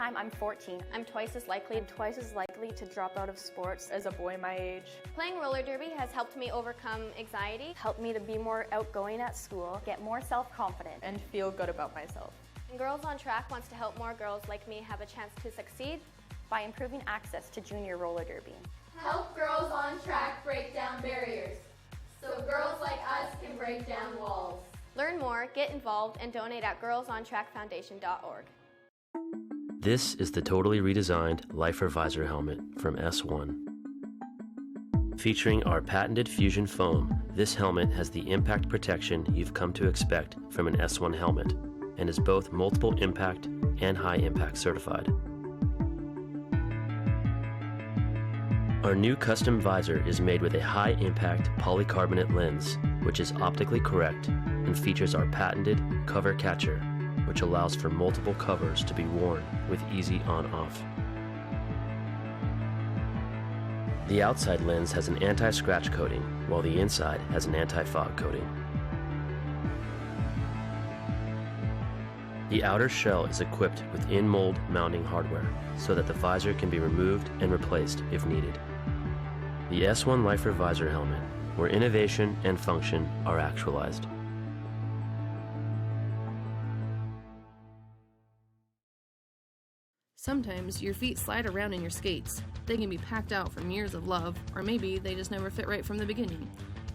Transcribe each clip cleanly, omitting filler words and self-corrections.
time, I'm 14. I'm twice as likely to drop out of sports as a boy my age. Playing roller derby has helped me overcome anxiety, Helped me to be more outgoing at school, get more self-confident, and feel good about myself. and Girls on Track wants to help more girls like me have a chance to succeed. by improving access to junior roller derby. Help Girls on Track break down barriers so girls like us can break down walls. Learn more, get involved, and donate at girlsontrackfoundation.org. This is the totally redesigned Lifer Visor helmet from S1. Featuring our patented Fusion foam, this helmet has the impact protection you've come to expect from an S1 helmet and is both multiple impact and high impact certified. Our new custom visor is made with a high impact polycarbonate lens, which is optically correct and features our patented cover catcher, which allows for multiple covers to be worn with easy on-off. The outside lens has an anti-scratch coating, while the inside has an anti-fog coating. The outer shell is equipped with in-mold mounting hardware, so that the visor can be removed and replaced if needed. The S1 Lifer Visor helmet, where innovation and function are actualized. Sometimes your feet slide around in your skates. They can be packed out from years of love, or maybe they just never fit right from the beginning.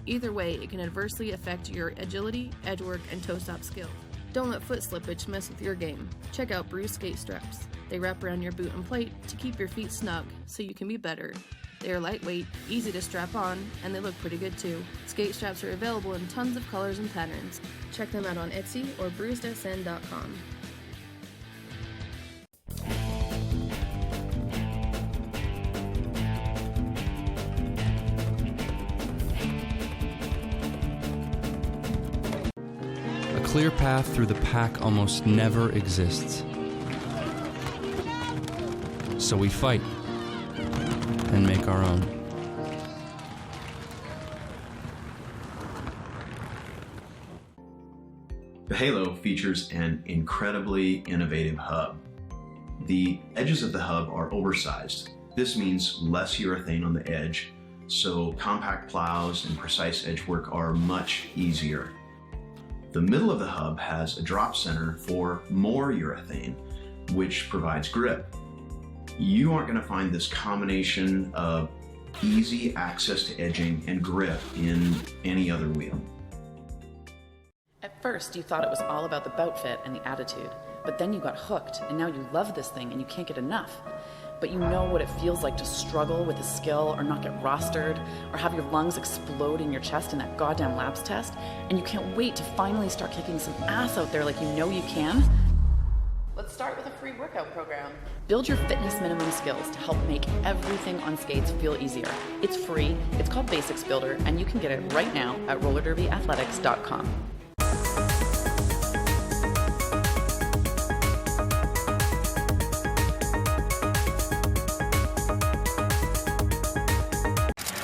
Either way, it can adversely affect your agility, edgework, and toe-stop skill. Don't let foot slippage mess with your game. Check out Bruce skate straps. They wrap around your boot and plate to keep your feet snug so you can be better. They are lightweight, easy to strap on, and they look pretty good too. Skate straps are available in tons of colors and patterns. Check them out on Etsy or brucedsn.com. A clear path through the pack almost never exists. So we fight and make our own. The Halo features an incredibly innovative hub. The edges of the hub are oversized. This means less urethane on the edge, so compact plows and precise edge work are much easier. The middle of the hub has a drop center for more urethane, which provides grip. You aren't going to find this combination of easy access to edging and grip in any other wheel. At first, you thought it was all about the bout fit and the attitude, but then you got hooked, and now you love this thing and you can't get enough. But you know what it feels like to struggle with a skill or not get rostered or have your lungs explode in your chest in that goddamn labs test, and you can't wait to finally start kicking some ass out there like you know you can. Let's start with a free workout program. Build your fitness minimum skills to help make everything on skates feel easier. It's free, it's called Basics Builder, and you can get it right now at rollerderbyathletics.com.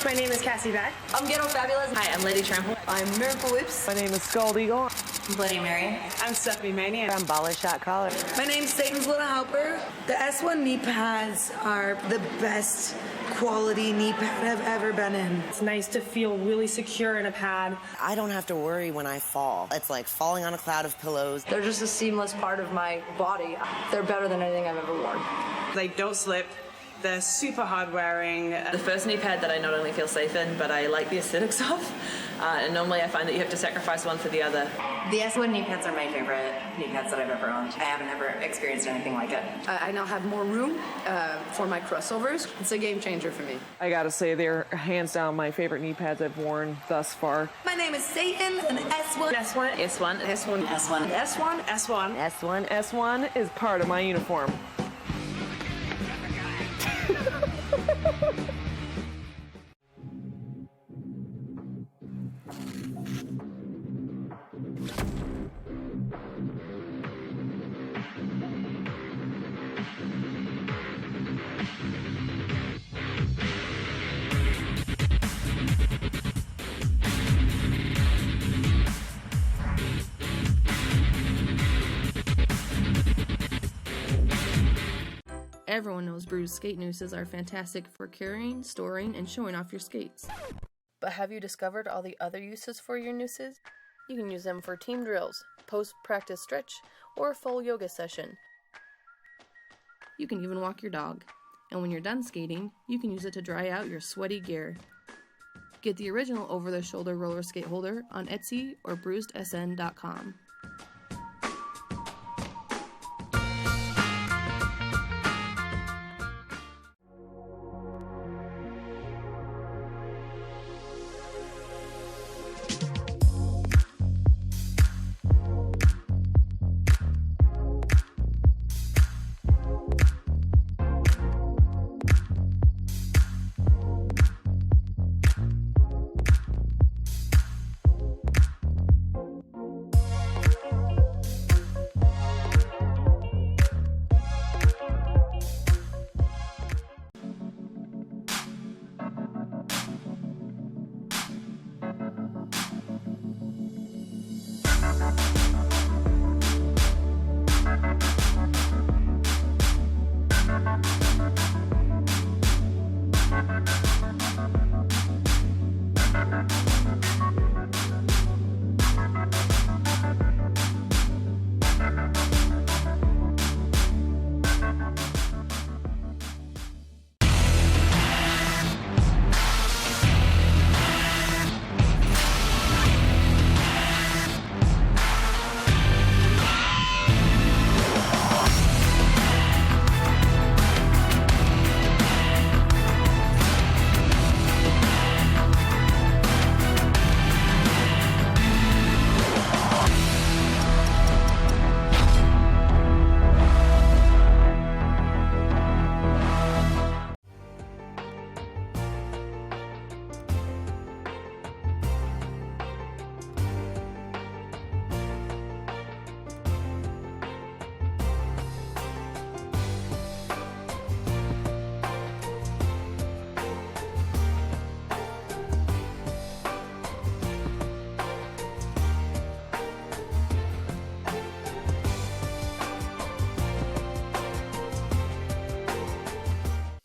My name is Cassie Beck. I'm Ghetto Fabulous. Hi, I'm Lady Trample. I'm Miracle Whips. My name is Scald Eagle. I'm Bloody Mary. I'm Stephanie Mania. I'm Bally Shot Collar. My name's Satan's Little Helper. The S1 knee pads are the best quality knee pad I've ever been in. It's nice to feel really secure in a pad. I don't have to worry when I fall. It's like falling on a cloud of pillows. They're just a seamless part of my body. They're better than anything I've ever worn. They don't slip. They're super hard wearing. The first knee pad that I not only feel safe in, but I like the aesthetics of. And normally I find that you have to sacrifice one for the other. The S1 knee pads are my favorite knee pads that I've ever owned. I haven't ever experienced anything like it. I now have more room for my crossovers. It's a game changer for me. I gotta say, they're hands down my favorite knee pads I've worn thus far. My name is Satan, and S1. S1. S1. S1. S1. S1. S1. S1. S1 is part of my uniform. Everyone knows bruised skate nooses are fantastic for carrying, storing, and showing off your skates. But have you discovered all the other uses for your nooses? You can use them for team drills, post-practice stretch, or a full yoga session. You can even walk your dog. And when you're done skating, you can use it to dry out your sweaty gear. Get the original over-the-shoulder roller skate holder on Etsy or bruisedsn.com.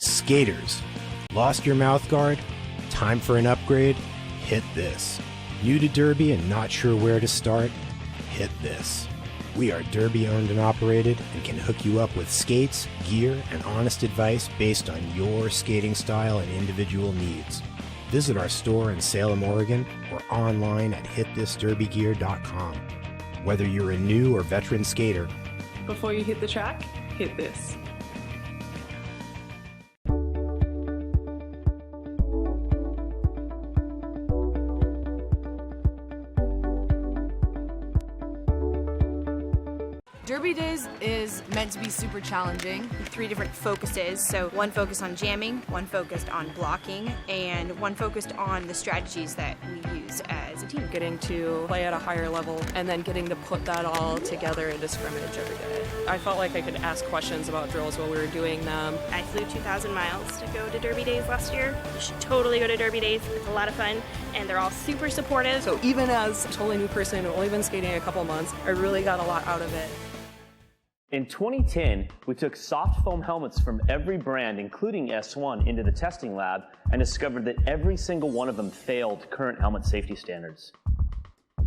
Skaters, lost your mouth guard? Time for an upgrade? Hit this. New to Derby and not sure where to start? Hit this. We are Derby owned and operated and can hook you up with skates, gear, and honest advice based on your skating style and individual needs. Visit our store in Salem, Oregon, or online at hitthisderbygear.com. Whether you're a new or veteran skater, Before you hit the track, hit this. Derby Days is meant to be super challenging. 3 different focuses, so one focused on jamming, one focused on blocking, and one focused on the strategies that we use as a team. Getting to play at a higher level and then getting to put that all together into scrimmage every day. I felt like I could ask questions about drills while we were doing them. I flew 2,000 miles to go to Derby Days last year. You should totally go to Derby Days. It's a lot of fun, and they're all super supportive. So even as a totally new person who's only been skating a couple months, I really got a lot out of it. In 2010, we took soft foam helmets from every brand, including S1, into the testing lab and discovered that every single one of them failed current helmet safety standards.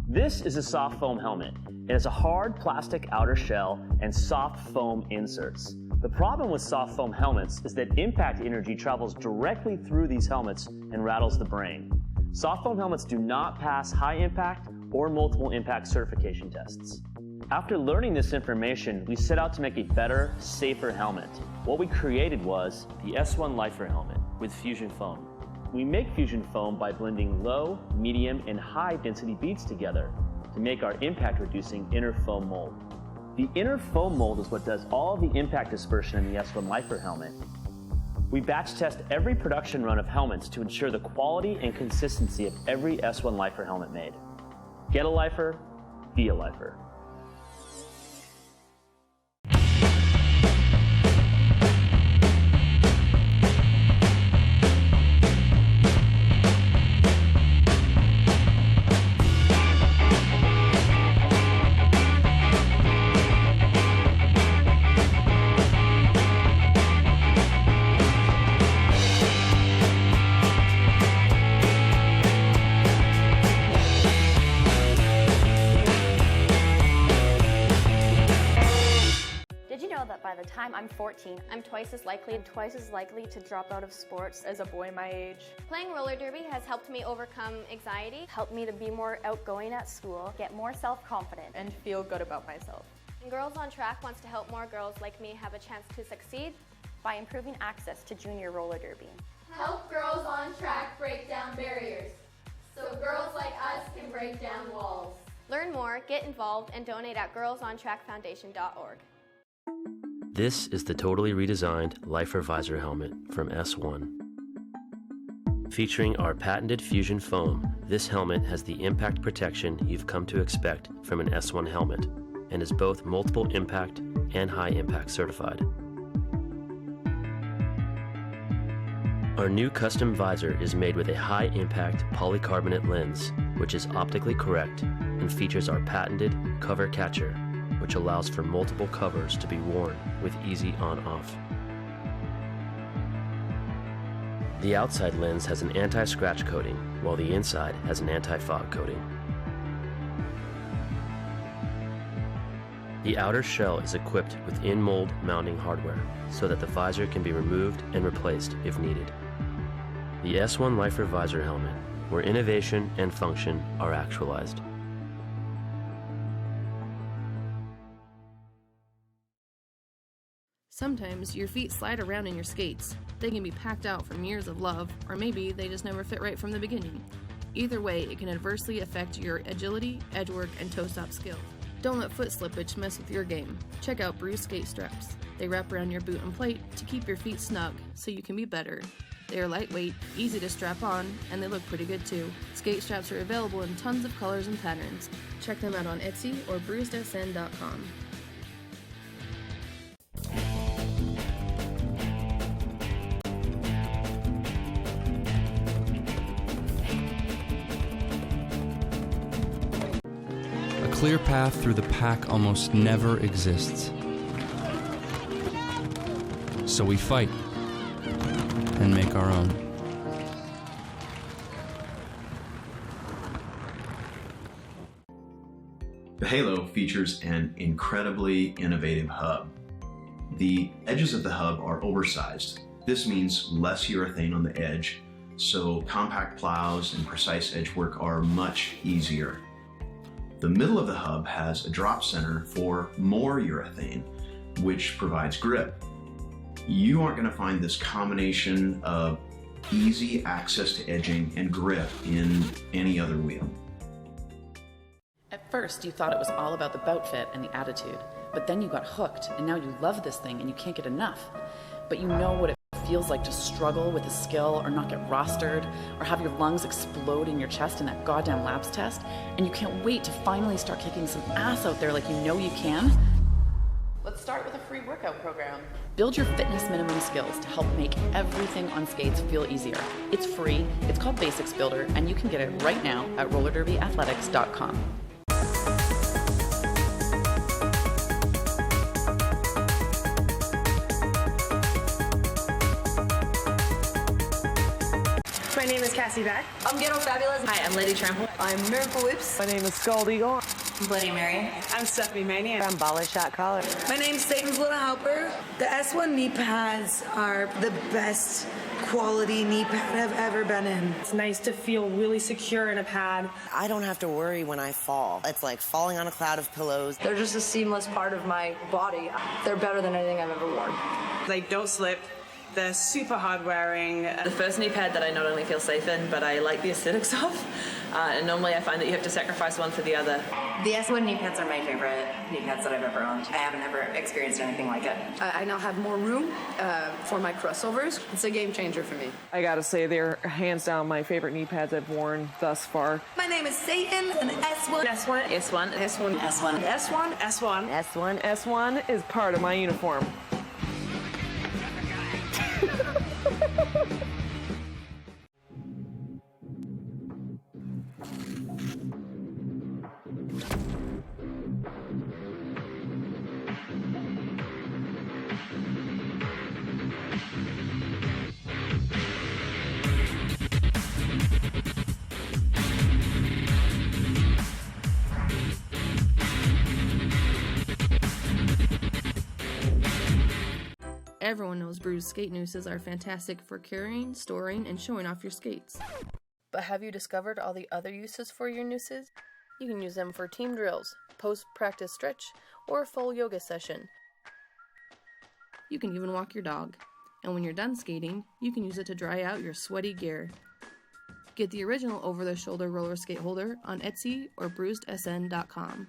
This is a soft foam helmet. It has a hard plastic outer shell and soft foam inserts. The problem with soft foam helmets is that impact energy travels directly through these helmets and rattles the brain. Soft foam helmets do not pass high impact or multiple impact certification tests. After learning this information, we set out to make a better, safer helmet. What we created was the S1 Lifer helmet with fusion foam. We make fusion foam by blending low, medium, and high density beads together to make our impact reducing inner foam mold. The inner foam mold is what does all the impact dispersion in the S1 Lifer helmet. We batch test every production run of helmets to ensure the quality and consistency of every S1 Lifer helmet made. Get a Lifer, be a Lifer. the time I'm 14, I'm twice as likely to drop out of sports as a boy my age. Playing roller derby has helped me overcome anxiety, Helped me to be more outgoing at school, get more self-confident, and feel good about myself. and Girls on Track wants to help more girls like me have a chance to succeed. by improving access to junior roller derby. Help girls on track break down barriers so girls like us can break down walls. Learn more, get involved, and donate at girlsontrackfoundation.org. This is the totally redesigned Lifer Visor helmet from S1. Featuring our patented fusion foam, this helmet has the impact protection you've come to expect from an S1 helmet and is both multiple impact and high impact certified. Our new custom visor is made with a high impact polycarbonate lens, which is optically correct and features our patented cover catcher, which allows for multiple covers to be worn with easy on-off. The outside lens has an anti-scratch coating, while the inside has an anti-fog coating. The outer shell is equipped with in-mold mounting hardware so that the visor can be removed and replaced if needed. The S1 Lifer Visor helmet, where innovation and function are actualized. Sometimes your feet slide around in your skates. They can be packed out from years of love, or maybe they just never fit right from the beginning. Either way, it can adversely affect your agility, edgework, and toe-stop skills. Don't let foot slippage mess with your game. Check out Bruce skate straps. They wrap around your boot and plate to keep your feet snug so you can be better. They are lightweight, easy to strap on, and they look pretty good too. Skate straps are available in tons of colors and patterns. Check them out on Etsy or bruisedsn.com. A clear path through the pack almost never exists. So we fight and make our own. The Halo features an incredibly innovative hub. The edges of the hub are oversized. This means less urethane on the edge, so compact plows and precise edge work are much easier. The middle of the hub has a drop center for more urethane, which provides grip. You aren't going to find this combination of easy access to edging and grip in any other wheel. At first, you thought it was all about the bout fit and the attitude, but then you got hooked, and now you love this thing and you can't get enough. But you know what it feels like to struggle with a skill or not get rostered or have your lungs explode in your chest in that goddamn labs test, and you can't wait to finally start kicking some ass out there like you know you can. Let's start with a free workout program. Build your fitness minimum skills to help make everything on skates feel easier. It's free, it's called Basics Builder, and you can get it right now at rollerderbyathletics.com. My name is Cassie Beck. I'm Ghetto Fabulous. Hi, I'm Lady Trample. I'm Miracle Whips. My name is Scald Eagle. I'm Bloody Mary. I'm Stephanie Mania. I'm Baller Shot Collar. My name's Satan's Little Helper. The S1 knee pads are the best quality knee pad I've ever been in. It's nice to feel really secure in a pad. I don't have to worry when I fall. It's like falling on a cloud of pillows. They're just a seamless part of my body. They're better than anything I've ever worn. They don't slip. They're super hard wearing. The first knee pad that I not only feel safe in, but I like the aesthetics of. And normally I find that you have to sacrifice one for the other. The S1 knee pads are my favorite knee pads that I've ever owned. I haven't ever experienced anything like it. I now have more room for my crossovers. It's a game changer for me. I gotta say, they're hands down my favorite knee pads I've worn thus far. My name is Satan, and S1. S1. S1. S1. S1. S1. S1. S1. S1 is part of my uniform. Everyone knows bruised skate nooses are fantastic for carrying, storing, and showing off your skates. But have you discovered all the other uses for your nooses? You can use them for team drills, post-practice stretch, or a full yoga session. You can even walk your dog. And when you're done skating, you can use it to dry out your sweaty gear. Get the original over-the-shoulder roller skate holder on Etsy or bruisedsn.com.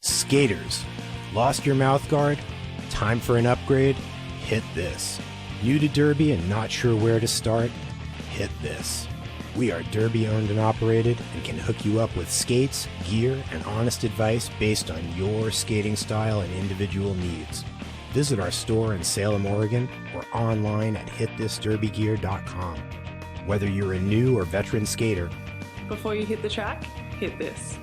Skaters, lost your mouth guard? Time for an upgrade? Hit this. New to Derby and not sure where to start? Hit this. We are Derby owned and operated and can hook you up with skates, gear, and honest advice based on your skating style and individual needs. Visit our store in Salem, Oregon, or online at hitthisderbygear.com. Whether you're a new or veteran skater, Before you hit the track, hit this.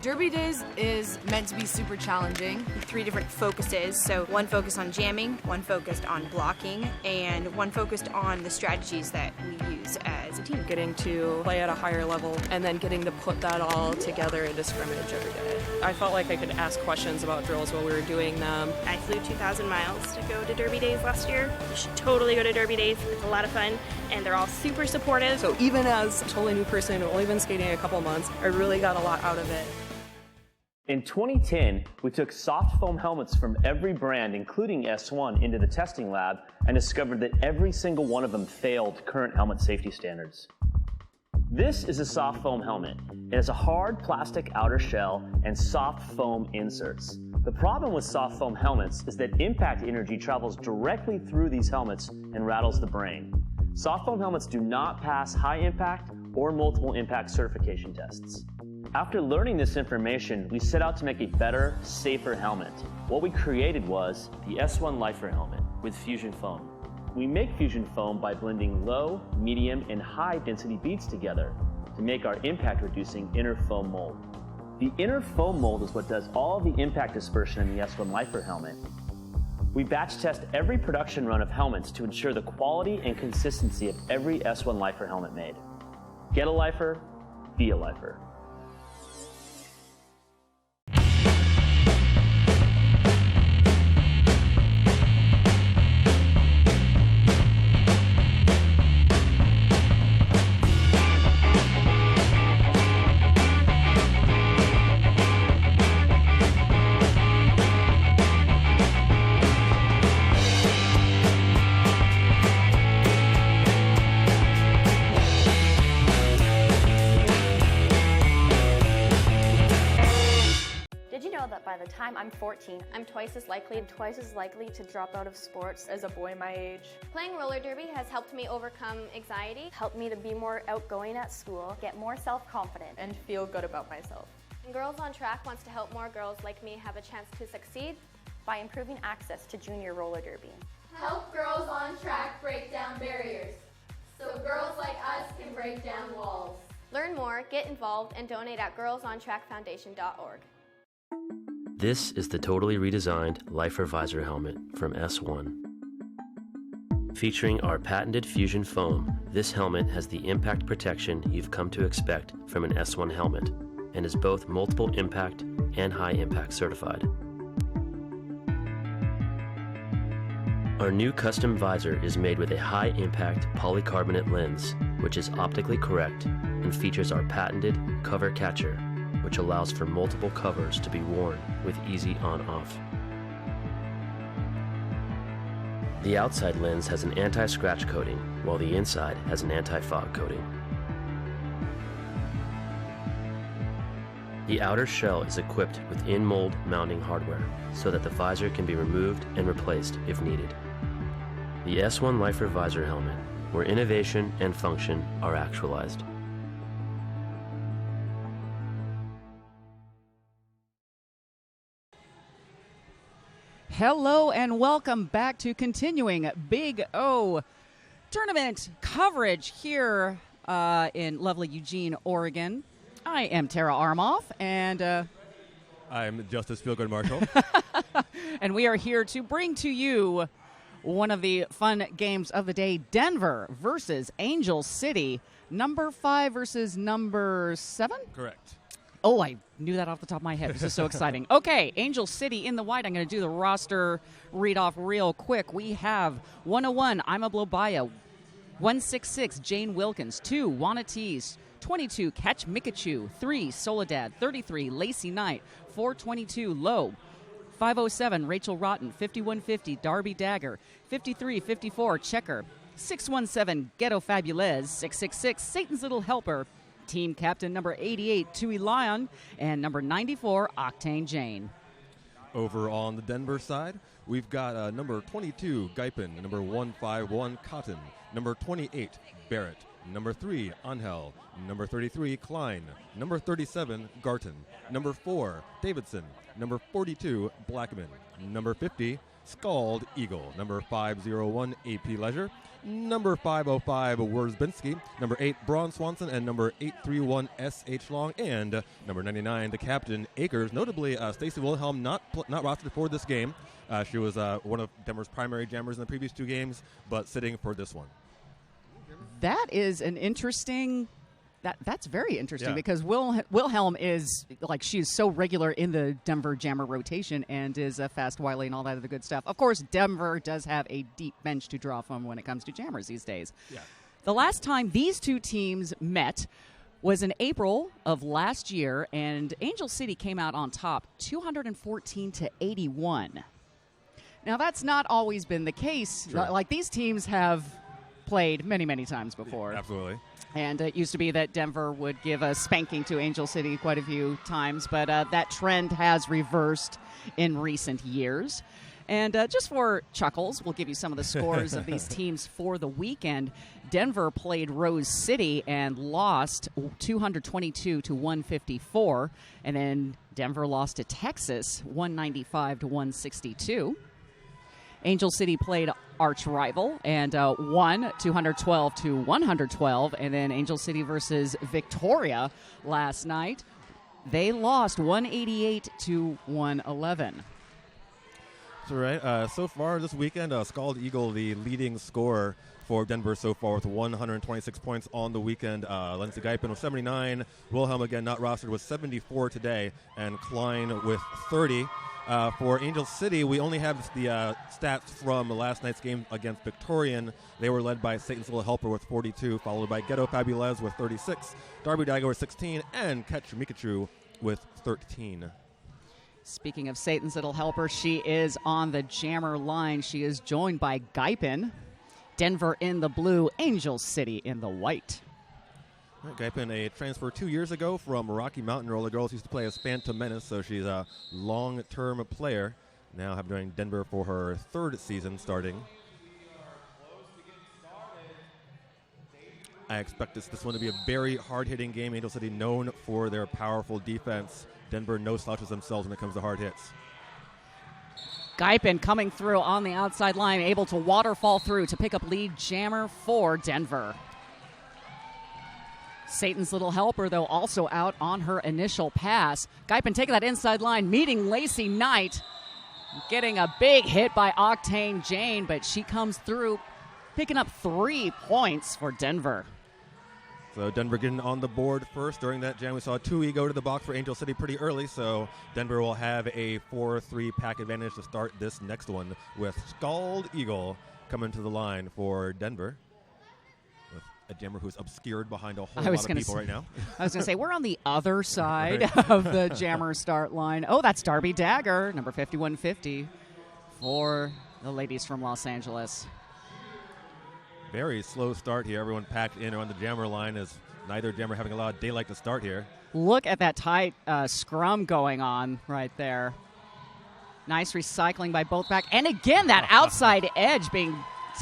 Derby Days is meant to be super challenging. 3 different focuses, so one focused on jamming, one focused on blocking, and one focused on the strategies that we use as a team. Getting to play at a higher level and then getting to put that all together into scrimmage every day. I felt like I could ask questions about drills while we were doing them. I flew 2,000 miles to go to Derby Days last year. You should totally go to Derby Days. It's a lot of fun, and they're all super supportive. So even as a totally new person who only been skating a couple months, I really got a lot out of it. In 2010, we took soft foam helmets from every brand, including S1, into the testing lab and discovered that every single one of them failed current helmet safety standards. This is a soft foam helmet. It has a hard plastic outer shell and soft foam inserts. The problem with soft foam helmets is that impact energy travels directly through these helmets and rattles the brain. Soft foam helmets do not pass high impact or multiple impact certification tests. After learning this information, we set out to make a better, safer helmet. What we created was the S1 Lifer helmet with fusion foam. We make fusion foam by blending low, medium, and high density beads together to make our impact reducing inner foam mold. The inner foam mold is what does all the impact dispersion in the S1 Lifer helmet. We batch test every production run of helmets to ensure the quality and consistency of every S1 Lifer helmet made. Get a Lifer, be a Lifer. the time I'm 14, I'm twice as likely to drop out of sports as a boy my age. Playing roller derby has helped me overcome anxiety, Helped me to be more outgoing at school, get more self-confident, And feel good about myself. and Girls on Track wants to help more girls like me have a chance to succeed. by improving access to junior roller derby. Help Girls on Track break down barriers so girls like us can break down walls. Learn more, get involved, and donate at girlsontrackfoundation.org. This is the totally redesigned Lifer Visor helmet from S1. Featuring our patented fusion foam, this helmet has the impact protection you've come to expect from an S1 helmet and is both multiple impact and high impact certified. Our new custom visor is made with a high-impact polycarbonate lens, which is optically correct and features our patented cover catcher, which allows for multiple covers to be worn with easy on-off. The outside lens has an anti-scratch coating, while the inside has an anti-fog coating. The outer shell is equipped with in-mold mounting hardware so that the visor can be removed and replaced if needed. The S1 Lifer Visor helmet, where innovation and function are actualized. Hello and welcome back to continuing Big O tournament coverage here in lovely Eugene, Oregon. I am Tara Armoff, and I'm Justice Feelgood Marshall. and we are here to bring to you one of the fun games of the day, Denver versus Angel City, number 5 versus number 7? Correct. Oh, I knew that off the top of my head. This is so exciting. Okay, Angel City in the white. I'm going to do the roster read off real quick. We have 101, Ima Blobaya, 166, Jane Wilkins, 2, Juana Tees, 22, Catch Mikachu, 3, Soledad, 33, Lacey Knight, 422, Low, 507, Rachel Rotten, 5150, Darby Dagger, 5354, Checker, 617, Ghetto Fabulez, 666, Satan's Little Helper, team captain number 88, Tui Lion, and number 94, Octane Jane. Over on the Denver side, we've got number 22, Guypen, number 151, Cotton, number 28, Barrett, number 3, Angel, number 33, Klein, number 37, Garton, number 4, Davidson, number 42, Blackman, number 50, Scald Eagle, number 501, AP Leisure, number 505, Worzbinski, number 8, Braun Swanson, and number 831, S.H. Long, and number 99, the captain, Akers. Notably, Stacy Wilhelm not rostered for this game. She was one of Denver's primary jammers in the previous 2 games, but sitting for this one. That is an interesting... That's very interesting, Yeah. because Wilhelm is, like, she's so regular in the Denver Jammer rotation and is fast, wily, and all that other good stuff. Of course, Denver does have a deep bench to draw from when it comes to jammers these days. Yeah. The last time these two teams met was in April of last year, and Angel City came out on top 214-81. Now, that's not always been the case. Sure. Like, these teams have played many, many times before. Absolutely. And it used to be that Denver would give a spanking to Angel City quite a few times, but that trend has reversed in recent years. And just for chuckles, we'll give you some of the scores of these teams for the weekend. Denver played Rose City and lost 222-154. And then Denver lost to Texas 195-162. Angel City played arch rival and won 212-112. And then Angel City versus Victoria last night, they lost 188-111. That's right. So far this weekend, Scald Eagle, the leading scorer for Denver so far with 126 points on the weekend. Lindsey Guypen with 79. Wilhelm, again, not rostered, with 74 today. And Klein with 30. For Angel City, we only have the stats from last night's game against Victorian. They were led by Satan's Little Helper with 42, followed by Ghetto Fabulez with 36, Darby Dagger with 16, and Catch Mikachu with 13. Speaking of Satan's Little Helper, she is on the jammer line. She is joined by Guypen, Denver in the blue, Angel City in the white. Guypen, a transfer 2 years ago from Rocky Mountain, where all the girls used to play as Phantom Menace, so she's a long-term player. Now have joined Denver for her third season starting. I expect this one to be a very hard-hitting game. Angel City known for their powerful defense. Denver no slouches themselves when it comes to hard hits. Guypen coming through on the outside line, able to waterfall through to pick up lead jammer for Denver. Satan's little helper, though, also out on her initial pass. Guypen taking that inside line, meeting Lacey Knight. Getting a big hit by Octane Jane, but she comes through, picking up 3 points for Denver. So Denver getting on the board first. During that jam, we saw Tui go to the box for Angel City pretty early, so Denver will have a 4-3 pack advantage to start this next one with Scald Eagle coming to the line for Denver. With a jammer who's obscured behind a whole lot of people right now. I was going to say, we're on the other side of the jammer start line. Oh, that's Darby Dagger, number 5150 for the ladies from Los Angeles. Very slow start here. Everyone packed in on the jammer line as neither jammer having a lot of daylight to start here. Look at that tight scrum going on right there. Nice recycling by both back. And again, that outside edge being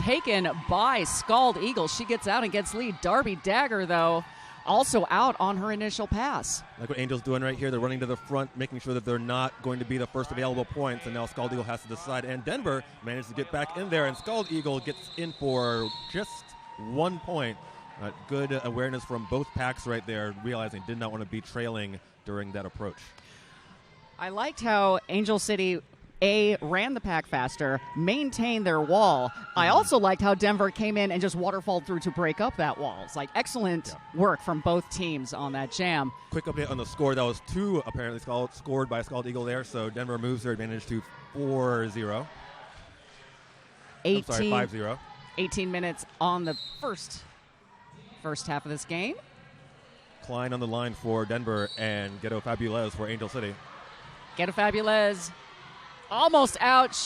taken by Scald Eagle. She gets out and gets lead. Darby Dagger, though, also out on her initial pass. Like what Angel's doing right here. They're running to the front, making sure that they're not going to be the first available points, and now Scald Eagle has to decide. And Denver managed to get back in there, and Scald Eagle gets in for just 1 point. Good awareness from both packs right there, realizing did not want to be trailing during that approach. I liked how Angel City ran the pack faster, maintained their wall. I also liked how Denver came in and just waterfalled through to break up that wall. It's like excellent work from both teams on that jam. Quick update on the score. That was 2 apparently scored by Scald Eagle there, so Denver moves their advantage to 4-0. 5-0. 18 minutes on the first half of this game. Klein on the line for Denver and Ghetto Fabulez for Angel City. Ghetto Fabulez almost out.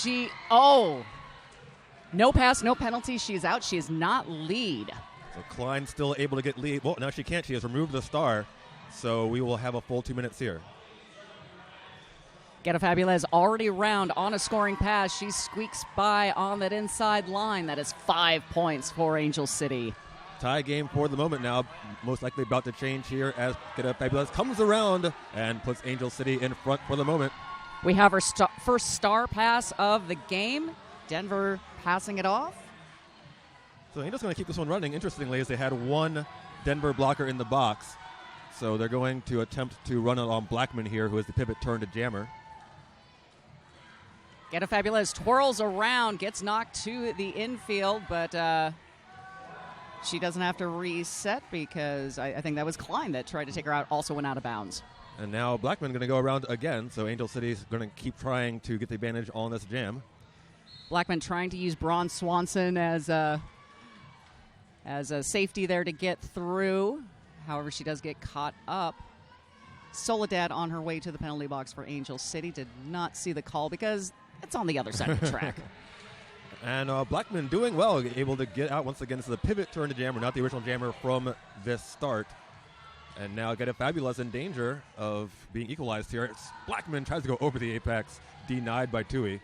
No pass, no penalty. She's out. She is not lead. So Klein still able to get lead. Well, no, she can't. She has removed the star. So we will have a full 2 minutes here. Ghetto Fabulez already round on a scoring pass. She squeaks by on that inside line. That is 5 points for Angel City. Tie game for the moment now. Most likely about to change here as Ghetto Fabulez comes around and puts Angel City in front for the moment. We have our first star pass of the game. Denver passing it off. So Angel's going to keep this one running, interestingly, as they had 1 Denver blocker in the box. So they're going to attempt to run it on Blackman here, who is the pivot turn to jammer. Ghetto Fabulez twirls around, gets knocked to the infield, but she doesn't have to reset because I think that was Klein that tried to take her out, also went out of bounds. And now Blackman going to go around again, so Angel City's going to keep trying to get the advantage on this jam. Blackman trying to use Braun Swanson as a safety there to get through. However, she does get caught up. Soledad on her way to the penalty box for Angel City. Did not see the call because it's on the other side of the track. And Blackman doing well, able to get out once again. This is a pivot turn to jammer, not the original jammer from this start. And now Ghetto Fabulez in danger of being equalized here. Blackman tries to go over the apex, denied by Tui.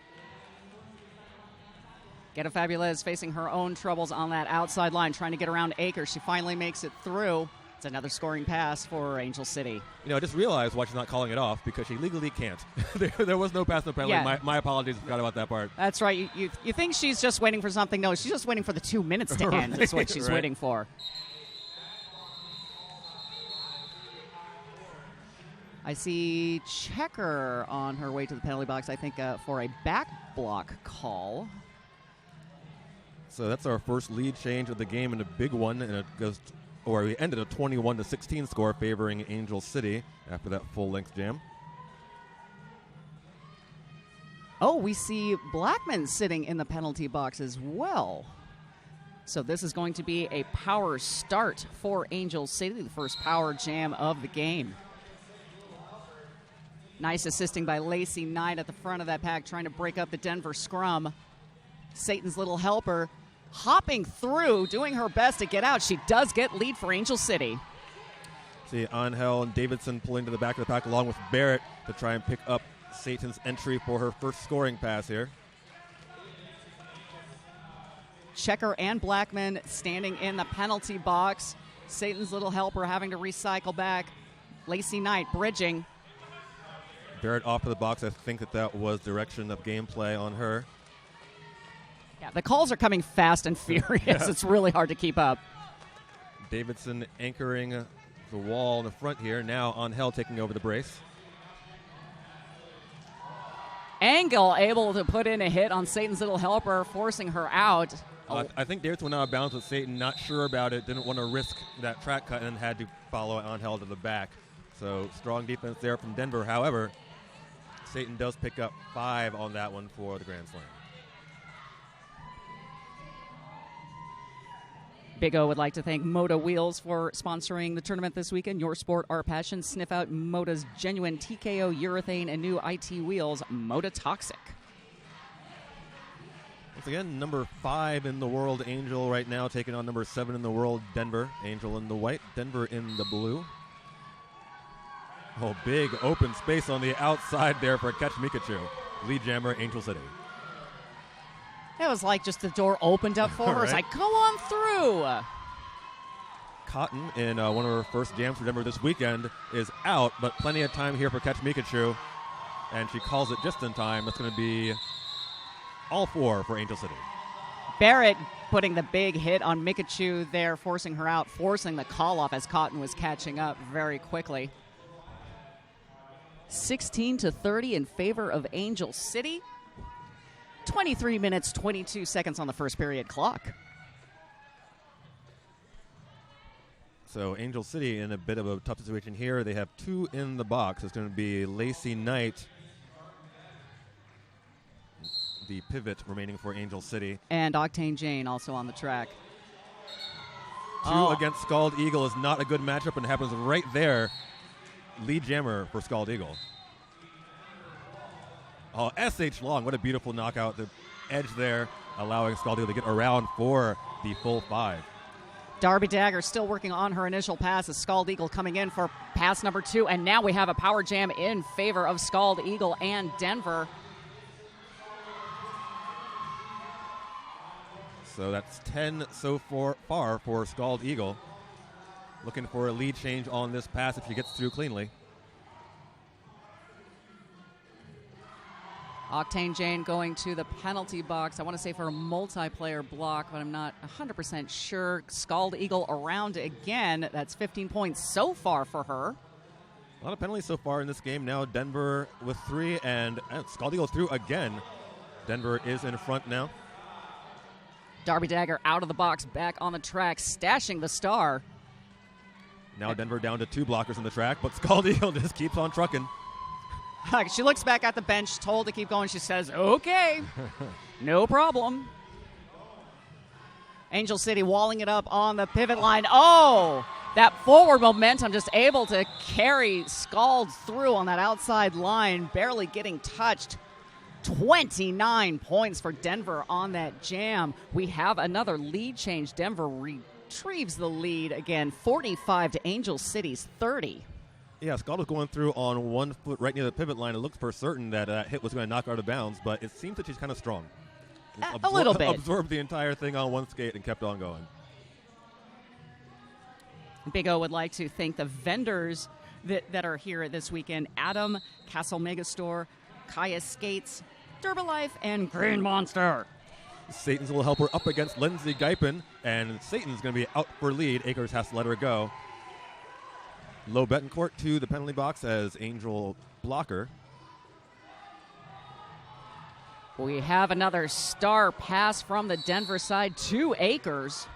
Ghetto Fabulez facing her own troubles on that outside line, trying to get around Akers. She finally makes it through. It's another scoring pass for Angel City. You know, I just realized why she's not calling it off, because she legally can't. there was no pass, no penalty. Yeah. My apologies, forgot about that part. That's right. You think she's just waiting for something. No, she's just waiting for the 2 minutes to end. That's what she's waiting for. I see Checker on her way to the penalty box, I think, for a back block call. So that's our first lead change of the game, and a big one, and it goes, or we ended a 21-16 score favoring Angel City after that full-length jam. Oh, we see Blackman sitting in the penalty box as well. So this is going to be a power start for Angel City, the first power jam of the game. Nice assisting by Lacey Knight at the front of that pack, trying to break up the Denver scrum. Satan's little helper hopping through, doing her best to get out. She does get lead for Angel City. See Angel and Davidson pulling to the back of the pack along with Barrett to try and pick up Satan's entry for her first scoring pass here. Checker and Blackman standing in the penalty box. Satan's little helper having to recycle back. Lacey Knight bridging. Barrett off of the box. I think that was direction of gameplay on her. Yeah, the calls are coming fast and furious. Yeah. It's really hard to keep up. Davidson anchoring the wall in the front here. Now Angel taking over the brace. Engel able to put in a hit on Satan's little helper, forcing her out. I think Davidson went out of bounds with Satan, not sure about it, didn't want to risk that track cut, and had to follow Angel to the back. So strong defense there from Denver. However, Satan does pick up 5 on that one for the Grand Slam. Big O would like to thank Moda Wheels for sponsoring the tournament this weekend. Your sport, our passion. Sniff out Moda's genuine TKO urethane and new IT wheels, Moda Toxic. Once again, number 5 in the world, Angel, right now taking on number 7 in the world, Denver. Angel in the white, Denver in the blue. Oh, big open space on the outside there for Catch Mikachu. Lead jammer, Angel City. It was like just the door opened up for her. It's Right. like, go on through. Cotton in one of her first jams for Denver this weekend is out, but plenty of time here for Catch Mikachu. And she calls it just in time. That's going to be all 4 for Angel City. Barrett putting the big hit on Mikachu there, forcing her out, forcing the call off as Cotton was catching up very quickly. 16-30 in favor of Angel City. 23 minutes, 22 seconds on the first period clock. So Angel City in a bit of a tough situation here. They have 2 in the box. It's going to be Lacey Knight, the pivot remaining for Angel City. And Octane Jane also on the track. 2 against Scald Eagle is not a good matchup, and happens right there. Lead jammer for Scald Eagle. Oh, S.H. Long, what a beautiful knockout. The edge there, allowing Scald Eagle to get around for the full 5. Darby Dagger still working on her initial pass as Scald Eagle coming in for pass number 2. And now we have a power jam in favor of Scald Eagle and Denver. So that's 10 so far for Scald Eagle. Looking for a lead change on this pass if she gets through cleanly. Octane Jane going to the penalty box. I want to say for a multiplayer block, but I'm not 100% sure. Scald Eagle around again. That's 15 points so far for her. A lot of penalties so far in this game. Now Denver with 3, and Scald Eagle through again. Denver is in front now. Darby Dagger out of the box, back on the track, stashing the star. Now Denver down to 2 blockers in the track, but Scald Eagle just keeps on trucking. She looks back at the bench, told to keep going. She says, okay, no problem. Angel City walling it up on the pivot line. Oh, that forward momentum just able to carry Scald through on that outside line, barely getting touched. 29 points for Denver on that jam. We have another lead change. Denver retrieves the lead again, 45 to Angel City's 30. Yeah, Scald was going through on 1 foot right near the pivot line. It looked for certain that that hit was going to knock her out of bounds, but it seems that she's kind of strong. A little bit. Absorbed the entire thing on 1 skate and kept on going. Big O would like to thank the vendors that are here this weekend. Adam, Castle Megastore, Kaya Skates, Durbalife, and Green Monster. Satan's little helper up against Lindsay Guypen, and Satan's going to be out for lead. Akers has to let her go. Low Betancourt to the penalty box as Angel blocker. We have another star pass from the Denver side to Akers.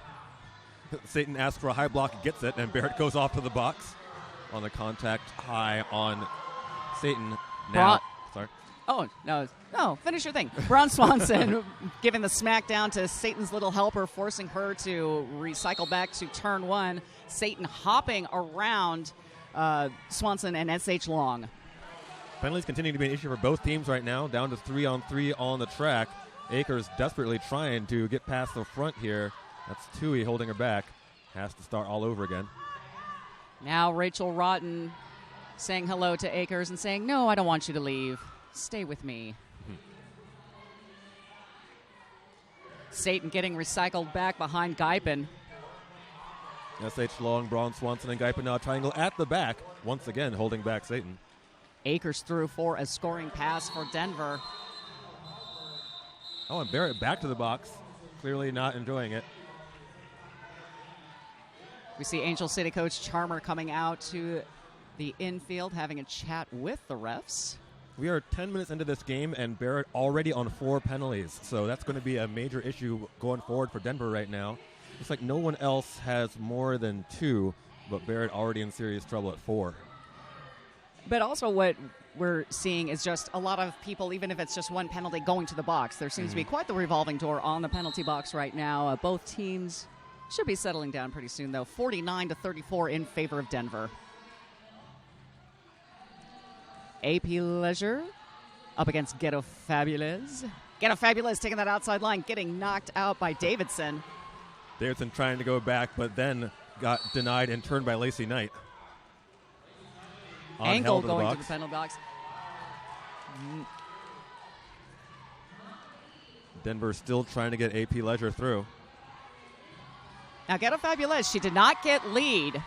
Satan asks for a high block, gets it, and Barrett goes off to the box on the contact high on Satan. Now, sorry. Oh, no, finish your thing. Braun Swanson giving the smackdown to Satan's little helper, forcing her to recycle back to turn 1. Satan hopping around Swanson and S.H. Long. Penalties continue to be an issue for both teams right now, down to 3-on-3 on the track. Akers desperately trying to get past the front here. That's Tui holding her back. Has to start all over again. Now Rachel Rotten saying hello to Akers and saying, no, I don't want you to leave. Stay with me. Satan getting recycled back behind Guypen. SH Long, Braun Swanson, and Guypen now triangle at the back, once again holding back Satan. Akers through for a scoring pass for Denver. Oh, and Barrett back to the box, clearly not enjoying it. We see Angel City coach Charmer coming out to the infield having a chat with the refs. We are 10 minutes into this game, and Barrett already on 4 penalties, so that's going to be a major issue going forward for Denver right now. Looks like no one else has more than 2, but Barrett already in serious trouble at 4. But also what we're seeing is just a lot of people, even if it's just one penalty, going to the box. There seems to be quite the revolving door on the penalty box right now. Both teams should be settling down pretty soon, though. 49-34 in favor of Denver. AP Leisure up against Ghetto Fabulous. Ghetto Fabulous taking that outside line, getting knocked out by Davidson. Davidson trying to go back, but then got denied and turned by Lacey Knight. Angle going to the penalty box. Denver still trying to get AP Leisure through. Now, Ghetto Fabulous, she did not get lead,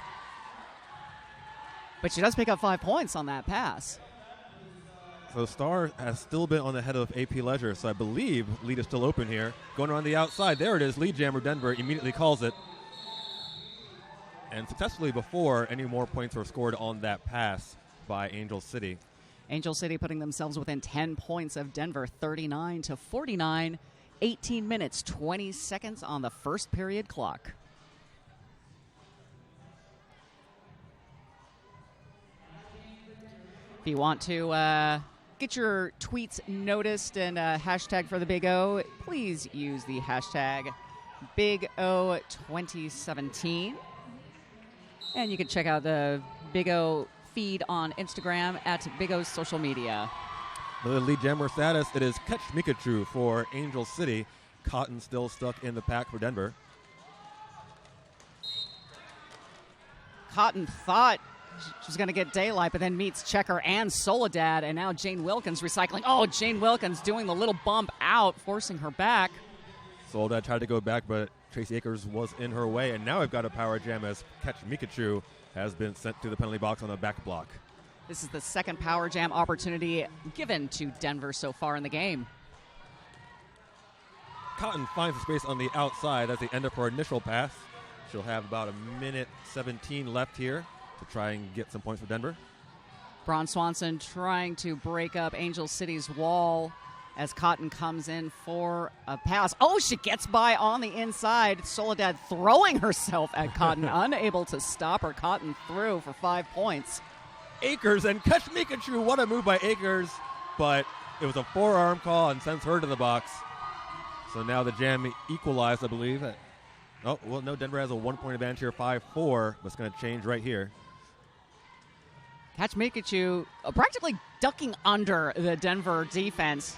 but she does pick up 5 points on that pass. So Star has still been on the head of AP Leisure, so I believe lead is still open here. Going around the outside, there it is, lead jammer Denver immediately calls it. And successfully before any more points were scored on that pass by Angel City. Angel City putting themselves within 10 points of Denver, 39-49, 18 minutes, 20 seconds on the first period clock. If you want to get your tweets noticed and hashtag for the Big O, please use the hashtag BigO2017. And you can check out the Big O feed on Instagram at Big O's social media. The lead jammer status, it is Catch Mikachu for Angel City. Cotton still stuck in the pack for Denver. Cotton thought she was going to get daylight, but then meets Checker and Soledad, and now Jane Wilkins recycling. Oh, Jane Wilkins doing the little bump out, forcing her back. Soledad tried to go back, but Tracy Akers was in her way, and now we've got a power jam as Catch Mikachu has been sent to the penalty box on the back block. This is the second power jam opportunity given to Denver so far in the game. Cotton finds the space on the outside. That's the end of her initial pass. She'll have about a minute 17 left here to try and get some points for Denver. Braun Swanson trying to break up Angel City's wall as Cotton comes in for a pass. Oh, she gets by on the inside. Soledad throwing herself at Cotton, unable to stop her. Cotton through for 5 points. Akers and Catch Mikachu. What a move by Akers, but it was a forearm call and sends her to the box. So now the jam equalized, I believe. Oh, well, no, Denver has a 1-point advantage here, 5-4, but it's going to change right here. Catch Mikachu practically ducking under the Denver defense.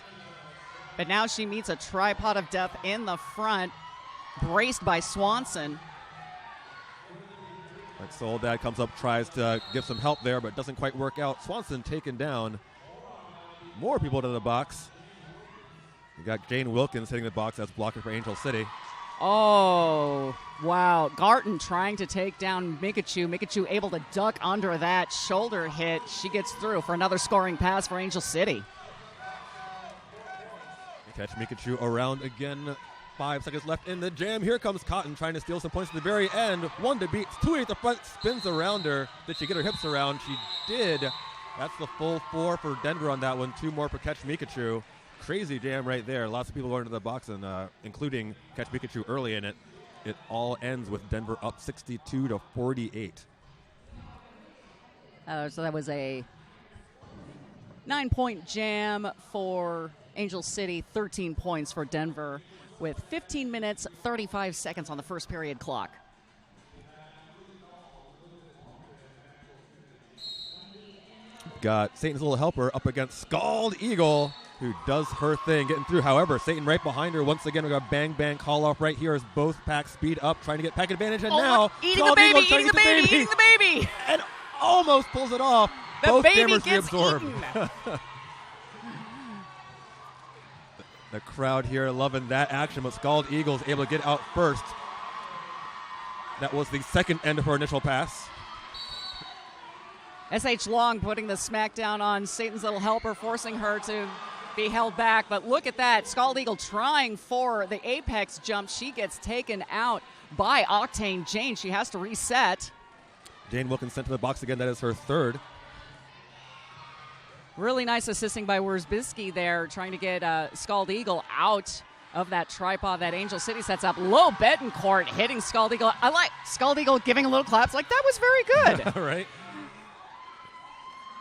But now she meets a tripod of death in the front, braced by Swanson. Right, Soledad comes up, tries to give some help there, but doesn't quite work out. Swanson taken down. More people to the box. We got Jane Wilkins hitting the box as blocker for Angel City. Oh, wow. Garton trying to take down Mikachu. Mikachu able to duck under that shoulder hit. She gets through for another scoring pass for Angel City. Catch Mikachu around again. 5 seconds left in the jam. Here comes Cotton trying to steal some points at the very end. 1 to beat. 2 at the front. Spins around her. Did she get her hips around? She did. That's the full 4 for Denver on that one. 2 more for Catch Mikachu. Crazy jam right there. Lots of people going to the box, and including Catch Mikachu early in it. It all ends with Denver up 62-48. So that was a 9-point jam for Angel City, 13 points for Denver, with 15 minutes, 35 seconds on the first period clock. Got Satan's Little Helper up against Scald Eagle. who does her thing, getting through. However, Satan right behind her. Once again, we got a bang call off right here as both packs speed up, trying to get pack advantage. And now eating the baby, and almost pulls it off. The both baby jammers gets reabsorbed. The crowd here loving that action, but Scald Eagles able to get out first. That was the second end of her initial pass. S.H. Long putting the smackdown on Satan's little helper, forcing her to be held back. But look at that. Scald Eagle trying for the apex jump. She gets taken out by Octane Jane. She has to reset. Jane Wilkins sent to the box again. That is her third. Really nice assisting by Wierzbicki there, trying to get Scald Eagle out of that tripod that Angel City sets up. Low Betancourt hitting Scald Eagle. I like Scald Eagle giving a little claps like that was very good. Right.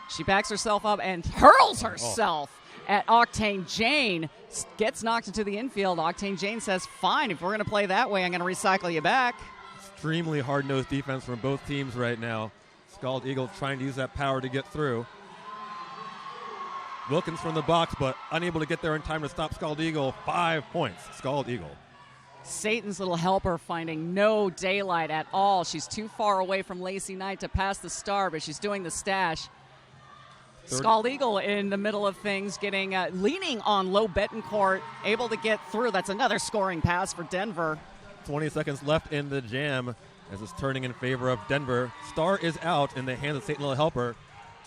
She backs herself up and hurls herself at Octane Jane. Gets knocked into the infield. Octane Jane says, fine, if we're going to play that way, I'm going to recycle you back. Extremely hard-nosed defense from both teams right now. Scald Eagle trying to use that power to get through. Wilkins from the box, but unable to get there in time to stop Scald Eagle. 5 points, Scald Eagle. Satan's little helper finding no daylight at all. She's too far away from Lacey Knight to pass the star, but she's doing the stash. Scald Eagle in the middle of things, getting leaning on Low Betancourt, able to get through. That's another scoring pass for Denver. 20 seconds left in the jam as it's turning in favor of Denver. Star is out in the hands of Satan Little Helper.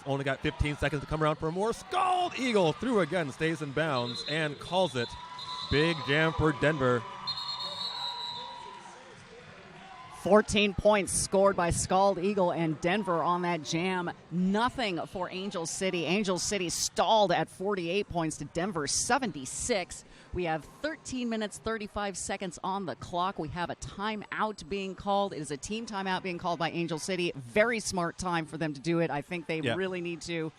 Only got 15 seconds to come around for more. Scald Eagle through again, stays in bounds, and calls it. Big jam for Denver. 14 points scored by Scald Eagle and Denver on that jam. Nothing for Angel City. Angel City stalled at 48 points to Denver's 76. We have 13 minutes, 35 seconds on the clock. We have a timeout being called. It is a team timeout being called by Angel City. Very smart time for them to do it. I think they really need to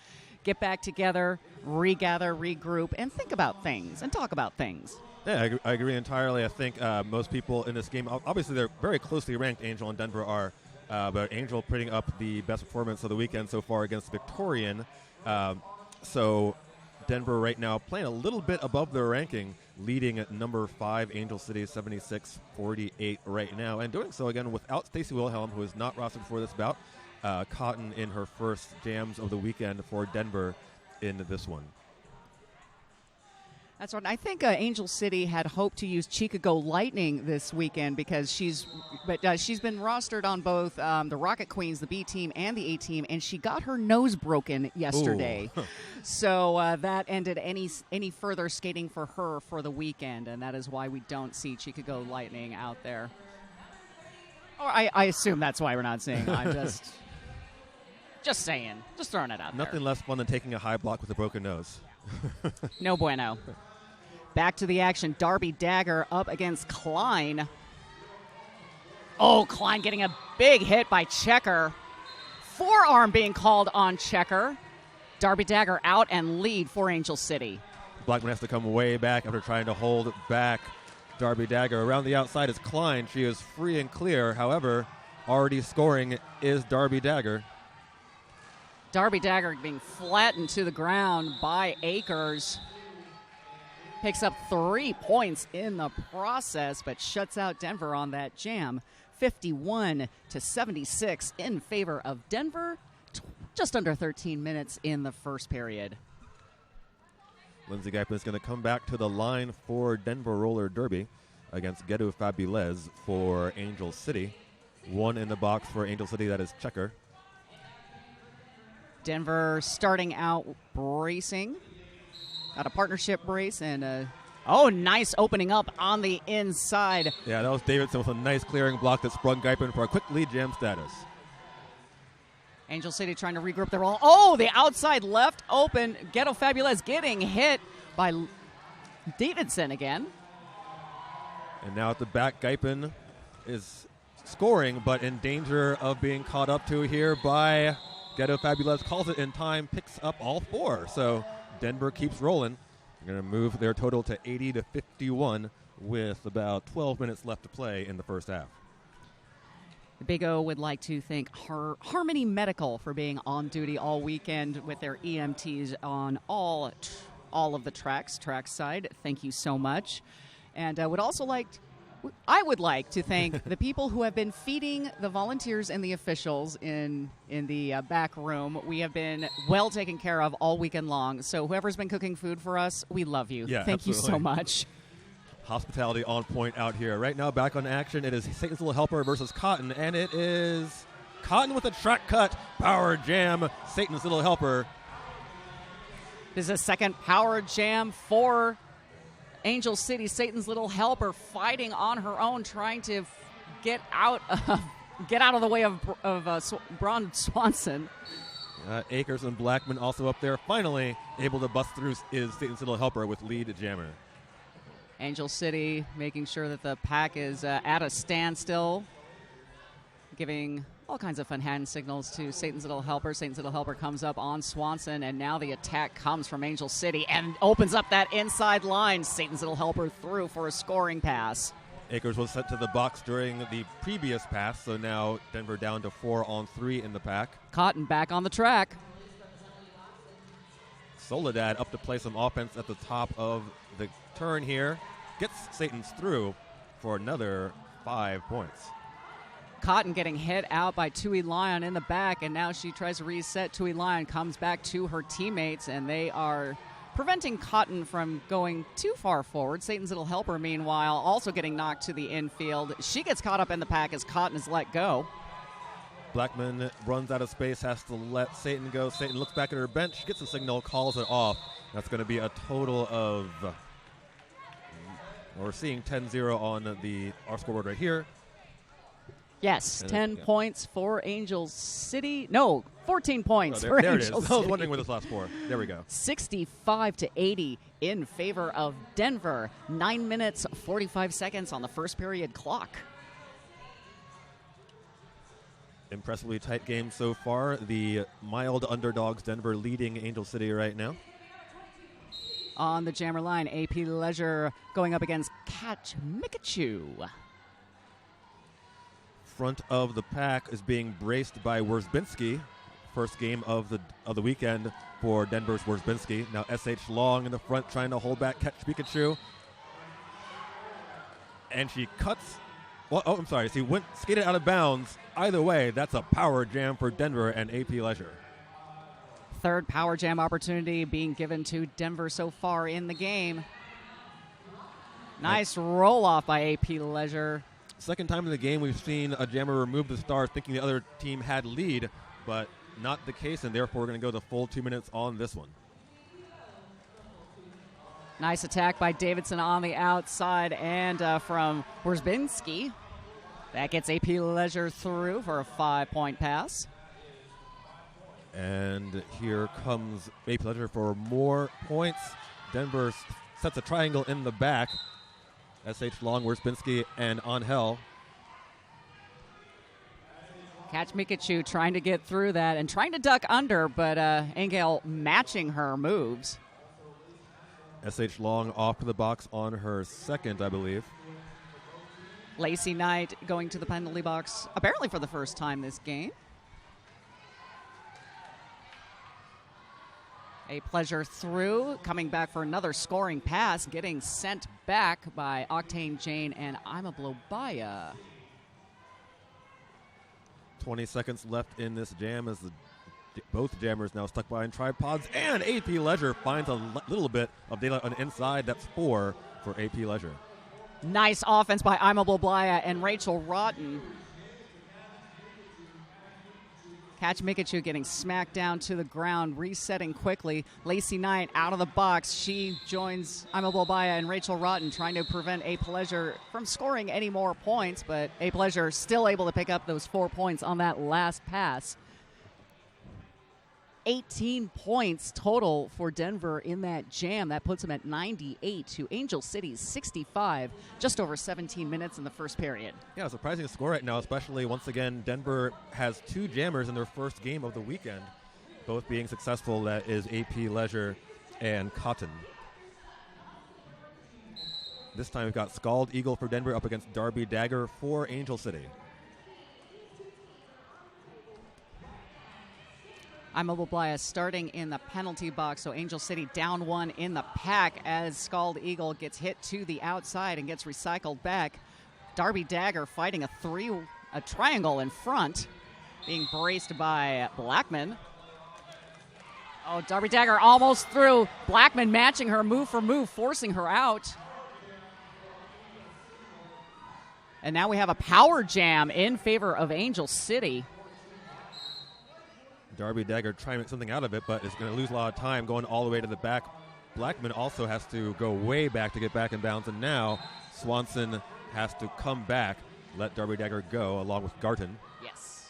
get back together, regather, regroup, and think about things and talk about things. Yeah, I agree entirely. I think most people in this game, obviously they're very closely ranked, Angel and Denver are, but Angel putting up the best performance of the weekend so far against Victorian. So Denver right now playing a little bit above their ranking, leading at number 5, Angel City 76-48 right now, and doing so again without Stacey Wilhelm, who is not rostered for this bout. Cotton in her first jams of the weekend for Denver in this one. That's right. I think Angel City had hoped to use Chicago Lightning this weekend because she's been rostered on both the Rocket Queens, the B team, and the A team, and she got her nose broken yesterday. So that ended any further skating for her for the weekend, and that is why we don't see Chicago Lightning out there. Or I assume that's why we're not seeing. I'm just saying, just throwing it out there. Nothing less fun than taking a high block with a broken nose. No bueno. Back to the action. Darby Dagger up against Klein. Oh, Klein getting a big hit by Checker. Forearm being called on Checker. Darby Dagger out and lead for Angel City. Blackman has to come way back after trying to hold back Darby Dagger. Around the outside is Klein. She is free and clear. However, already scoring is Darby Dagger. Darby Dagger being flattened to the ground by Akers. Picks up 3 points in the process, but shuts out Denver on that jam. 51-76 in favor of Denver. Just under 13 minutes in the first period. Lindsay Geipman is going to come back to the line for Denver Roller Derby against Ghetto Fabulez for Angel City. One in the box for Angel City, that is Checker. Denver starting out bracing. Got a partnership brace and nice opening up on the inside. Yeah, that was Davidson with a nice clearing block that sprung Geipman for a quick lead jam status. Angel City trying to regroup their roll. Oh, the outside left open. Ghetto Fabulez getting hit by Davidson again. And now at the back, Geipman is scoring, but in danger of being caught up to here by Ghetto Fabulez. Calls it in time, picks up all 4. So Denver keeps rolling. They're going to move their total to 80-51 with about 12 minutes left to play in the first half. The Big O would like to thank Harmony Medical for being on duty all weekend with their EMTs on all all of the tracks, trackside. Thank you so much. And I would like to thank the people who have been feeding the volunteers and the officials in the back room. We have been well taken care of all weekend long. So whoever's been cooking food for us, we love you. Yeah, Thank you so much. Hospitality on point out here. Right now, back on action, it is Satan's Little Helper versus Cotton, and it is Cotton with a track cut, power jam, Satan's Little Helper. This is a second power jam for Angel City. Satan's Little Helper fighting on her own, trying to get out of the way of Braun Swanson. Akers and Blackman also up there. Finally able to bust through is Satan's Little Helper with lead jammer. Angel City making sure that the pack is at a standstill, giving all kinds of fun hand signals to Satan's Little Helper. Satan's Little Helper comes up on Swanson, and now the attack comes from Angel City and opens up that inside line. Satan's Little Helper through for a scoring pass. Akers was sent to the box during the previous pass, so now Denver down to 4-on-3 in the pack. Cotton back on the track. Soledad up to play some offense at the top of the turn here. Gets Satan's through for another 5 points. Cotton getting hit out by Tui Lion in the back, and now she tries to reset. Tui Lion comes back to her teammates, and they are preventing Cotton from going too far forward. Satan's Little Helper, meanwhile, also getting knocked to the infield. She gets caught up in the pack as Cotton is let go. Blackman runs out of space, has to let Satan go. Satan looks back at her bench, gets a signal, calls it off. That's going to be a total of... we're seeing 10-0 on our scoreboard right here. Yes, and 10 points for Angel City. No, 14 points for there Angel it is. City. I was wondering where this last score. There we go. 65-80 in favor of Denver. 9 minutes, 45 seconds on the first period clock. Impressively tight game so far. The mild underdogs, Denver, leading Angel City right now. On the jammer line, AP Leisure going up against Catch Mikachu. Front of the pack is being braced by Wierzbinski. First game of the weekend for Denver's Wierzbinski. Now S.H. Long in the front trying to hold back Catch Pikachu. And she cuts... I'm sorry. She skated out of bounds. Either way, that's a power jam for Denver and AP Leisure. Third power jam opportunity being given to Denver so far in the game. Nice roll off by AP Leisure. Second time in the game we've seen a jammer remove the star thinking the other team had lead, but not the case, and therefore we're going to go the full 2 minutes on this one. Nice attack by Davidson on the outside, and from Wierzbinski. That gets AP Leisure through for a 5-point pass. And here comes AP Leisure for more points. Denver sets a triangle in the back. S.H. Long, Wierzbinski, and Angel. Catch Mikachu trying to get through that and trying to duck under, but Angel matching her moves. S.H. Long off to the box on her second, I believe. Lacey Knight going to the penalty box, apparently for the first time this game. A Pleasure through, coming back for another scoring pass, getting sent back by Octane Jane and I'm a Blobaya. 20 seconds left in this jam as both jammers now stuck behind tripods, and AP Leisure finds a little bit of daylight on the inside. That's 4 for AP Leisure. Nice offense by I'm a Blobaya and Rachel Rotten. Catch Mikachu getting smacked down to the ground, resetting quickly. Lacey Knight out of the box. She joins I'm a Blobaya and Rachel Rotten trying to prevent A Pleasure from scoring any more points, but A Pleasure still able to pick up those 4 points on that last pass. 18 points total for Denver in that jam. That puts them at 98 to Angel City's 65, just over 17 minutes in the first period. Yeah, surprising score right now, especially once again, Denver has 2 jammers in their first game of the weekend, both being successful. That is AP Leisure and Cotton. This time we've got Scald Eagle for Denver up against Darby Dagger for Angel City. Imma Blaya starting in the penalty box, so Angel City down 1 in the pack as Scald Eagle gets hit to the outside and gets recycled back. Darby Dagger fighting a triangle in front, being braced by Blackman. Oh, Darby Dagger almost through. Blackman matching her move for move, forcing her out. And now we have a power jam in favor of Angel City. Darby Dagger trying to make something out of it, but is going to lose a lot of time going all the way to the back. Blackman also has to go way back to get back in bounds, and now Swanson has to come back, let Darby Dagger go, along with Garton. Yes.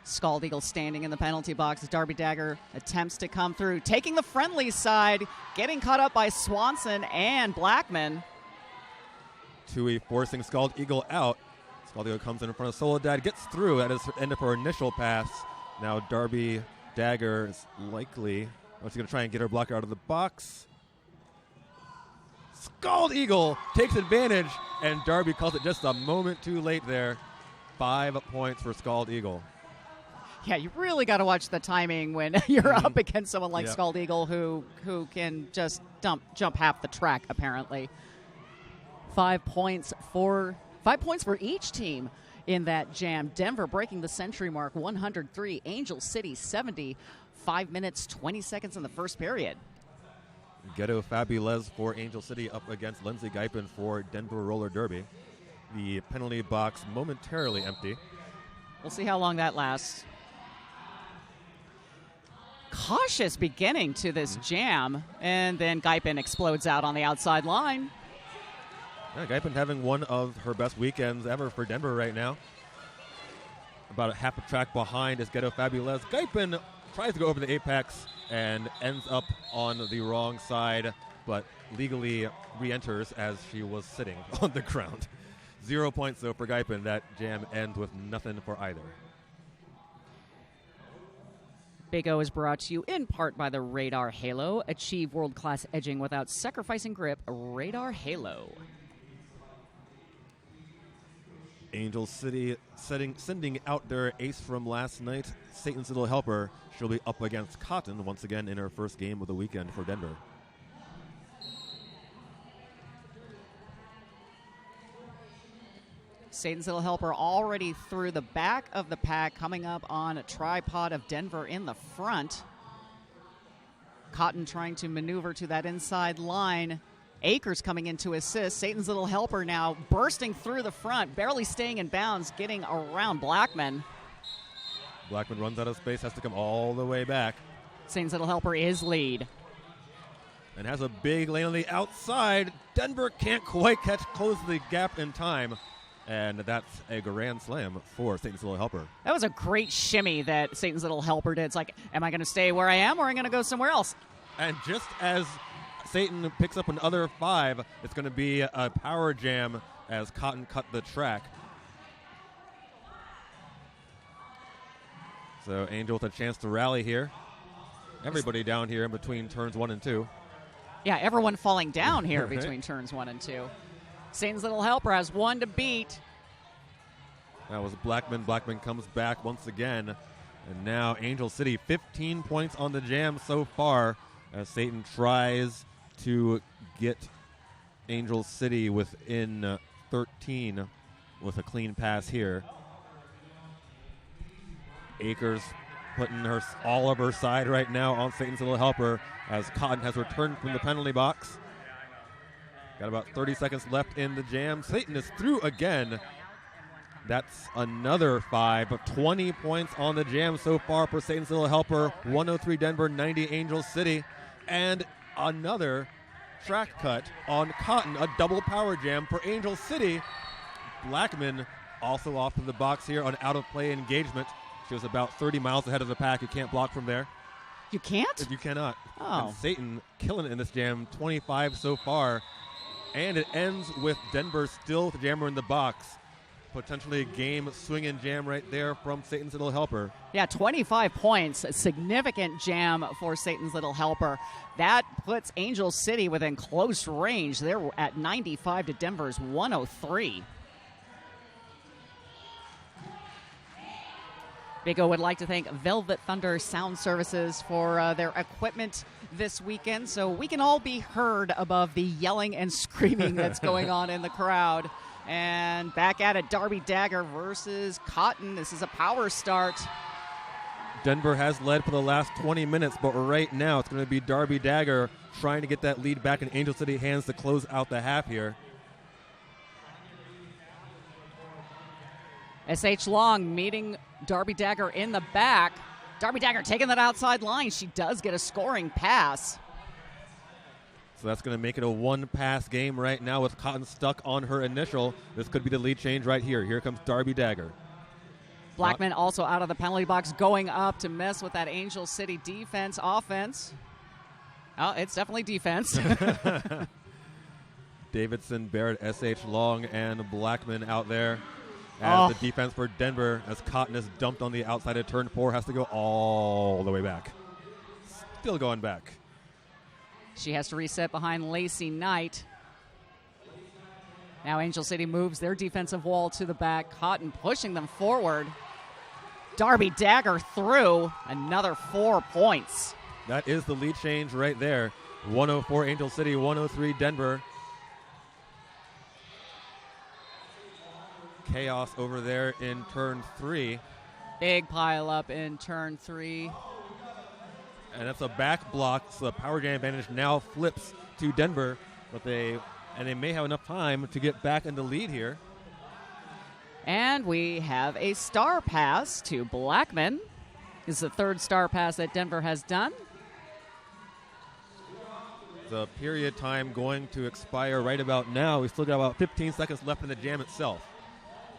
Scald Eagle standing in the penalty box. Darby Dagger attempts to come through, taking the friendly side, getting caught up by Swanson and Blackman. Tui forcing Scald Eagle out. Scald Eagle comes in front of Soledad, gets through. That is the end of her initial pass. Now Darby Dagger is likely, she's going to try and get her blocker out of the box. Scald Eagle takes advantage, and Darby calls it just a moment too late there. 5 points for Scald Eagle. Yeah, you really got to watch the timing when you're up against someone like Scald Eagle who can just jump half the track, apparently. 5 points for each team in that jam. Denver breaking the century mark, 103. Angel City, 70. 5 minutes, 20 seconds in the first period. Ghetto Fabulez for Angel City up against Lindsay Guypen for Denver Roller Derby. The penalty box momentarily empty. We'll see how long that lasts. Cautious beginning to this jam, and then Guypen explodes out on the outside line. Yeah, Guypen having one of her best weekends ever for Denver right now. About a half a track behind is Ghetto Fabulez. Guypen tries to go over the apex and ends up on the wrong side, but legally re-enters as she was sitting on the ground. 0 points, though, for Guypen. That jam ends with nothing for either. Big O is brought to you in part by the Radar Halo. Achieve world-class edging without sacrificing grip. Radar Halo. Angel City sending out their ace from last night, Satan's Little Helper. She'll be up against Cotton once again in her first game of the weekend for Denver. Satan's Little Helper already through the back of the pack, coming up on a tripod of Denver in the front. Cotton trying to maneuver to that inside line. Akers coming in to assist. Satan's Little Helper now bursting through the front, barely staying in bounds, getting around Blackman. Blackman runs out of space, has to come all the way back. Satan's Little Helper is lead. And has a big lane on the outside. Denver can't quite close the gap in time. And that's a grand slam for Satan's Little Helper. That was a great shimmy that Satan's Little Helper did. It's like, am I going to stay where I am or am I going to go somewhere else? And just as Satan picks up another 5, it's going to be a power jam as Cotton cut the track. So Angel with a chance to rally here. Everybody down here in between turns 1 and 2. Yeah, everyone falling down here between turns 1 and 2. Satan's Little Helper has 1 to beat. That was Blackman. Blackman comes back once again. And now Angel City, 15 points on the jam so far as Satan tries to get Angel City within 13 with a clean pass here. Akers putting all of her side right now on Satan's Little Helper as Cotton has returned from the penalty box. Got about 30 seconds left in the jam. Satan is through again. That's another 5. 20 points on the jam so far for Satan's Little Helper. 103 Denver, 90 Angel City. And another track cut on Cotton. A double power jam for Angel City. Blackman also off to the box here on out-of-play engagement. She was about 30 miles ahead of the pack. You can't block from there. You can't? You cannot. Oh. And Satan killing it in this jam. 25 so far. And it ends with Denver still with the jammer in the box. Potentially a game swinging jam right there from Satan's Little Helper. Yeah, 25 points. A significant jam for Satan's Little Helper. That puts Angel City within close range. They're at 95 to Denver's 103. Big O would like to thank Velvet Thunder Sound Services for their equipment this weekend, so we can all be heard above the yelling and screaming that's going on in the crowd. And back at it, Darby Dagger versus Cotton. This is a power start. Denver has led for the last 20 minutes, but right now it's going to be Darby Dagger trying to get that lead back in Angel City hands to close out the half here. S.H. Long meeting Darby Dagger in the back. Darby Dagger taking that outside line. She does get a scoring pass. So that's going to make it a one-pass game right now with Cotton stuck on her initial. This could be the lead change right here. Here comes Darby Dagger. Blackman also out of the penalty box, going up to mess with that Angel City defense offense. Oh, it's definitely defense. Davidson, Barrett, S.H. Long, and Blackman out there. As the defense for Denver, as Cotton is dumped on the outside of turn 4, has to go all the way back. Still going back. She has to reset behind Lacey Knight. Now Angel City moves their defensive wall to the back. Cotton pushing them forward. Darby Dagger through. Another 4 points. That is the lead change right there. 104 Angel City, 103 Denver. Chaos over there in turn 3. Big pile up in turn 3. And that's a back block, so the power jam advantage now flips to Denver, but they may have enough time to get back in the lead here. And we have a star pass to Blackman. This is the third star pass that Denver has done. The period time going to expire right about now. We still got about 15 seconds left in the jam itself,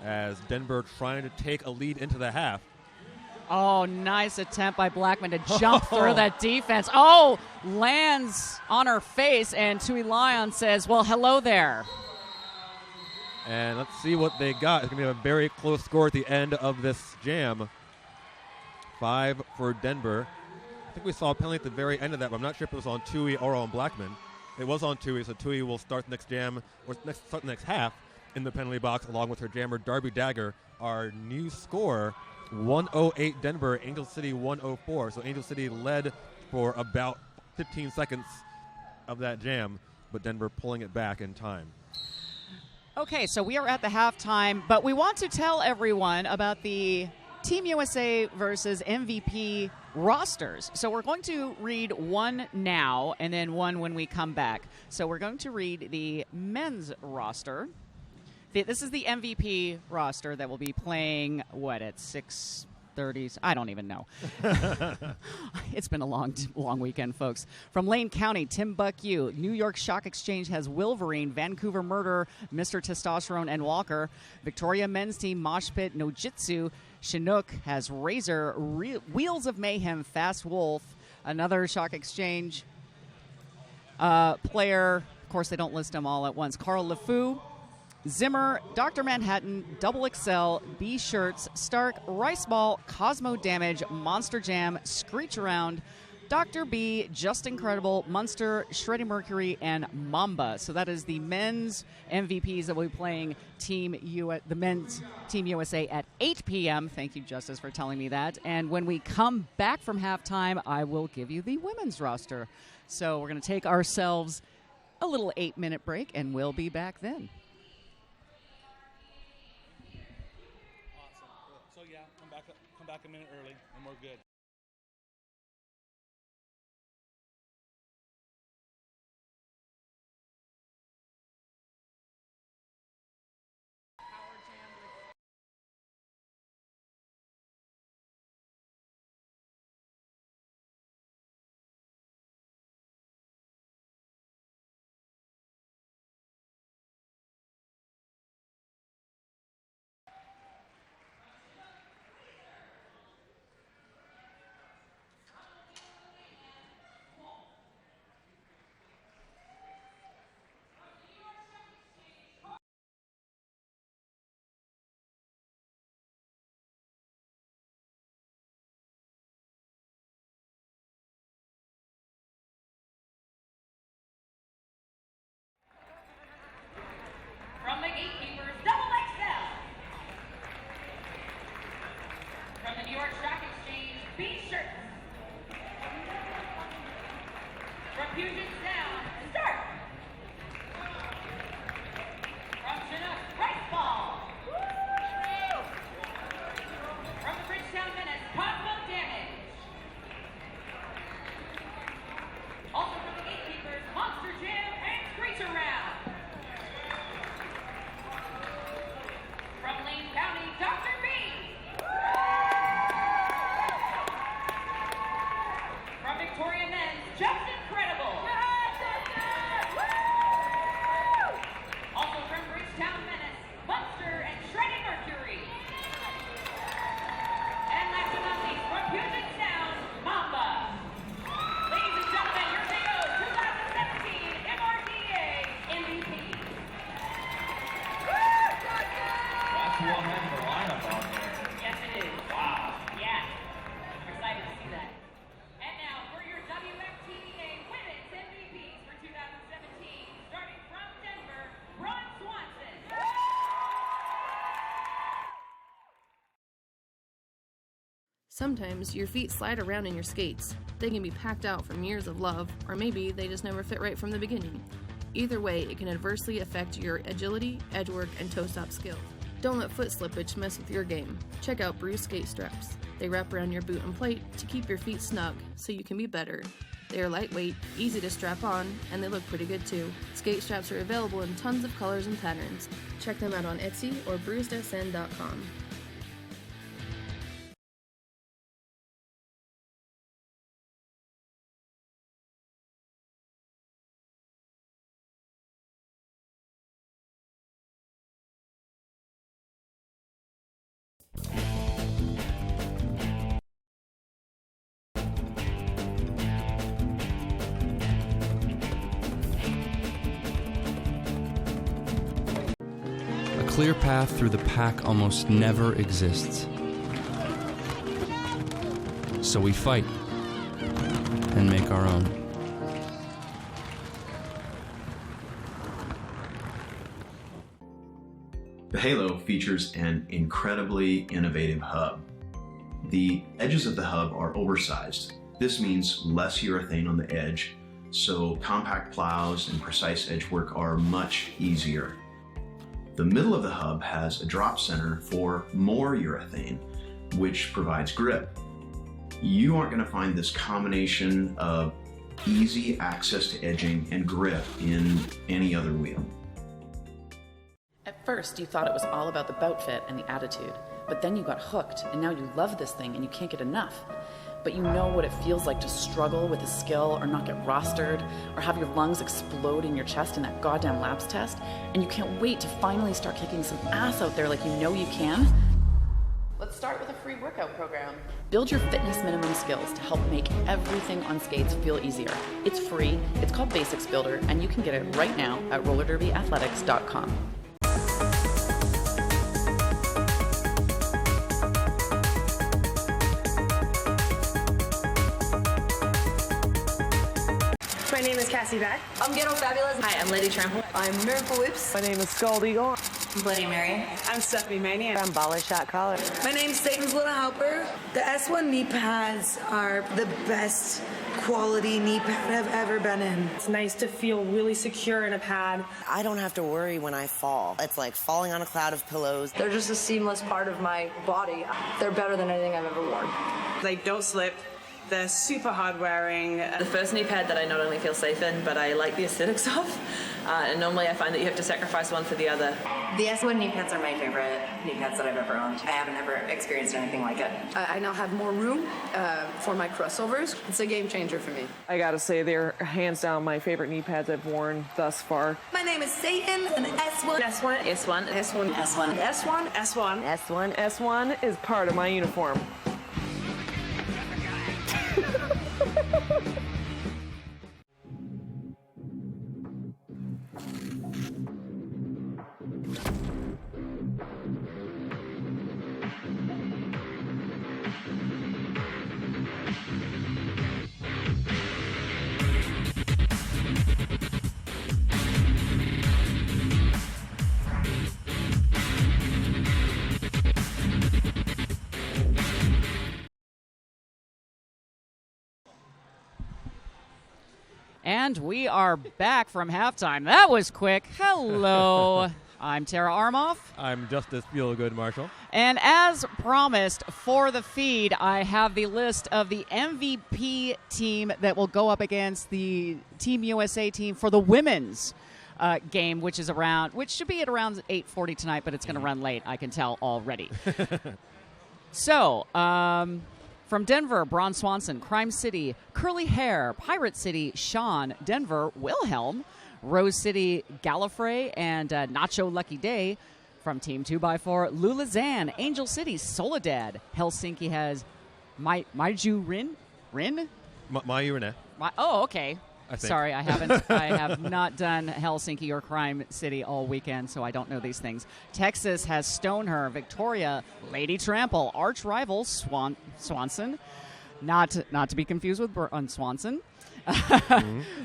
as Denver trying to take a lead into the half. Oh, nice attempt by Blackman to jump through that defense. Oh, lands on her face, and Tui Lyon says, well, hello there. And let's see what they got. It's going to be a very close score at the end of this jam. 5 for Denver. I think we saw a penalty at the very end of that, but I'm not sure if it was on Tui or on Blackman. It was on Tui, so Tui will start the next jam, or start the next half in the penalty box along with her jammer, Darby Dagger. Our new score, 108 Denver, Angel City 104. So Angel City led for about 15 seconds of that jam, but Denver pulling it back in time. Okay, so we are at the halftime, but we want to tell everyone about the Team USA versus MVP rosters. So we're going to read one now and then one when we come back. So we're going to read the men's roster. This is the MVP roster that will be playing, at 6:30? I don't even know. It's been a long weekend, folks. From Lane County, Tim Buckyu. New York Shock Exchange has Wolverine, Vancouver Murder, Mr. Testosterone, and Walker. Victoria men's team, Mosh Pit, Nojitsu. Chinook has Razor, Wheels of Mayhem, Fast Wolf. Another Shock Exchange player. Of course, they don't list them all at once. Carl LeFou. Zimmer, Dr. Manhattan, Double XL, B Shirts, Stark, Rice Ball, Cosmo Damage, Monster Jam, Screech Around, Dr. B, Just Incredible, Munster, Shreddy Mercury, and Mamba. So that is the men's MVPs that will be playing the men's Team USA at 8 p.m. Thank you, Justice, for telling me that. And when we come back from halftime, I will give you the women's roster. So we're going to take ourselves a little 8-minute break, and we'll be back then. So yeah, come back a minute early, and we're good. the New York Stock Exchange beach shirts. From Puget Sound, start. From Chinook, rice ball. From the Bridgetown Menace, cosmo damage. Also from the Gatekeepers, Monster Jam and Screecher Round. From Lane County, Dr. B. From Victoria Men's, Just Incredible. Also from Bridgetown Menace, Monster and Shredded Mercury. And last but not least, from Puget Sound, Mamba. Ladies and gentlemen, your KO 2017 MRDA MVP. That's one heck of a lineup out there. Yes, it is. Wow. Yeah. I'm excited to see that. And now for your WFTDA Women's MVPs for 2017, starting from Denver, Ron Swanson. Sometimes your feet slide around in your skates. They can be packed out from years of love, or maybe they just never fit right from the beginning. Either way, it can adversely affect your agility, edge work, and toe stop skills. Don't let foot slippage mess with your game. Check out Bruce skate straps. They wrap around your boot and plate to keep your feet snug so you can be better. They are lightweight, easy to strap on, and they look pretty good too. Skate straps are available in tons of colors and patterns. Check them out on Etsy or bruisedsn.com. A clear path through the pack almost never exists. So we fight and make our own. The Halo features an incredibly innovative hub. The edges of the hub are oversized. This means less urethane on the edge, so compact plows and precise edge work are much easier. The middle of the hub has a drop center for more urethane, which provides grip. You aren't going to find this combination of easy access to edging and grip in any other wheel. At first, you thought it was all about the bout fit and the attitude, but then you got hooked, and now you love this thing and you can't get enough. But you know what it feels like to struggle with a skill or not get rostered or have your lungs explode in your chest in that goddamn laps test, and you can't wait to finally start kicking some ass out there like you know you can? Let's start with a free workout program. Build your fitness minimum skills to help make everything on skates feel easier. It's free, it's called Basics Builder, and you can get it right now at rollerderbyathletics.com. My name is Cassie Beck. I'm Ghetto Fabulous. Hi, I'm Lady Trample. I'm Miracle Whips. My name is Scald Eagle. I'm Bloody Mary. I'm Stephanie Mania. I'm Baller Shot Collar. My name's Satan's Little Helper. The S1 knee pads are the best quality knee pad I've ever been in. It's nice to feel really secure in a pad. I don't have to worry when I fall. It's like falling on a cloud of pillows. They're just a seamless part of my body. They're better than anything I've ever worn. They don't slip. They're super hard wearing. The first knee pad that I not only feel safe in, but I like the aesthetics of. And normally I find that you have to sacrifice one for the other. The S1 knee pads are my favorite knee pads that I've ever owned. I haven't ever experienced anything like it. I now have more room for my crossovers. It's a game changer for me. I gotta say, they're hands down my favorite knee pads I've worn thus far. My name is Satan, and S1. S1. S1. S1. S1. S1. S1. S1. S1 is part of my uniform. And we are back from halftime. That was quick. Hello. I'm Tara Armoff. I'm Justice Feelgood Marshall. And as promised for the feed, I have the list of the MVP team that will go up against the Team USA team for the women's game, which should be at around 8:40 tonight, but it's going to run late, I can tell already. So, from Denver, Braun Swanson, Crime City, Curly Hair, Pirate City, Sean, Denver, Wilhelm, Rose City, Gallifrey, and Nacho Lucky Day. From Team 2x4, Lulazan, Angel City, Soledad. Helsinki has Maiju Rin? Maiju Rinne. Oh, okay. Sorry, I haven't. I have not done Helsinki or Crime City all weekend, so I don't know these things. Texas has Stoneher, Victoria, Lady Trample, arch rival Swanson, not to be confused with Swanson.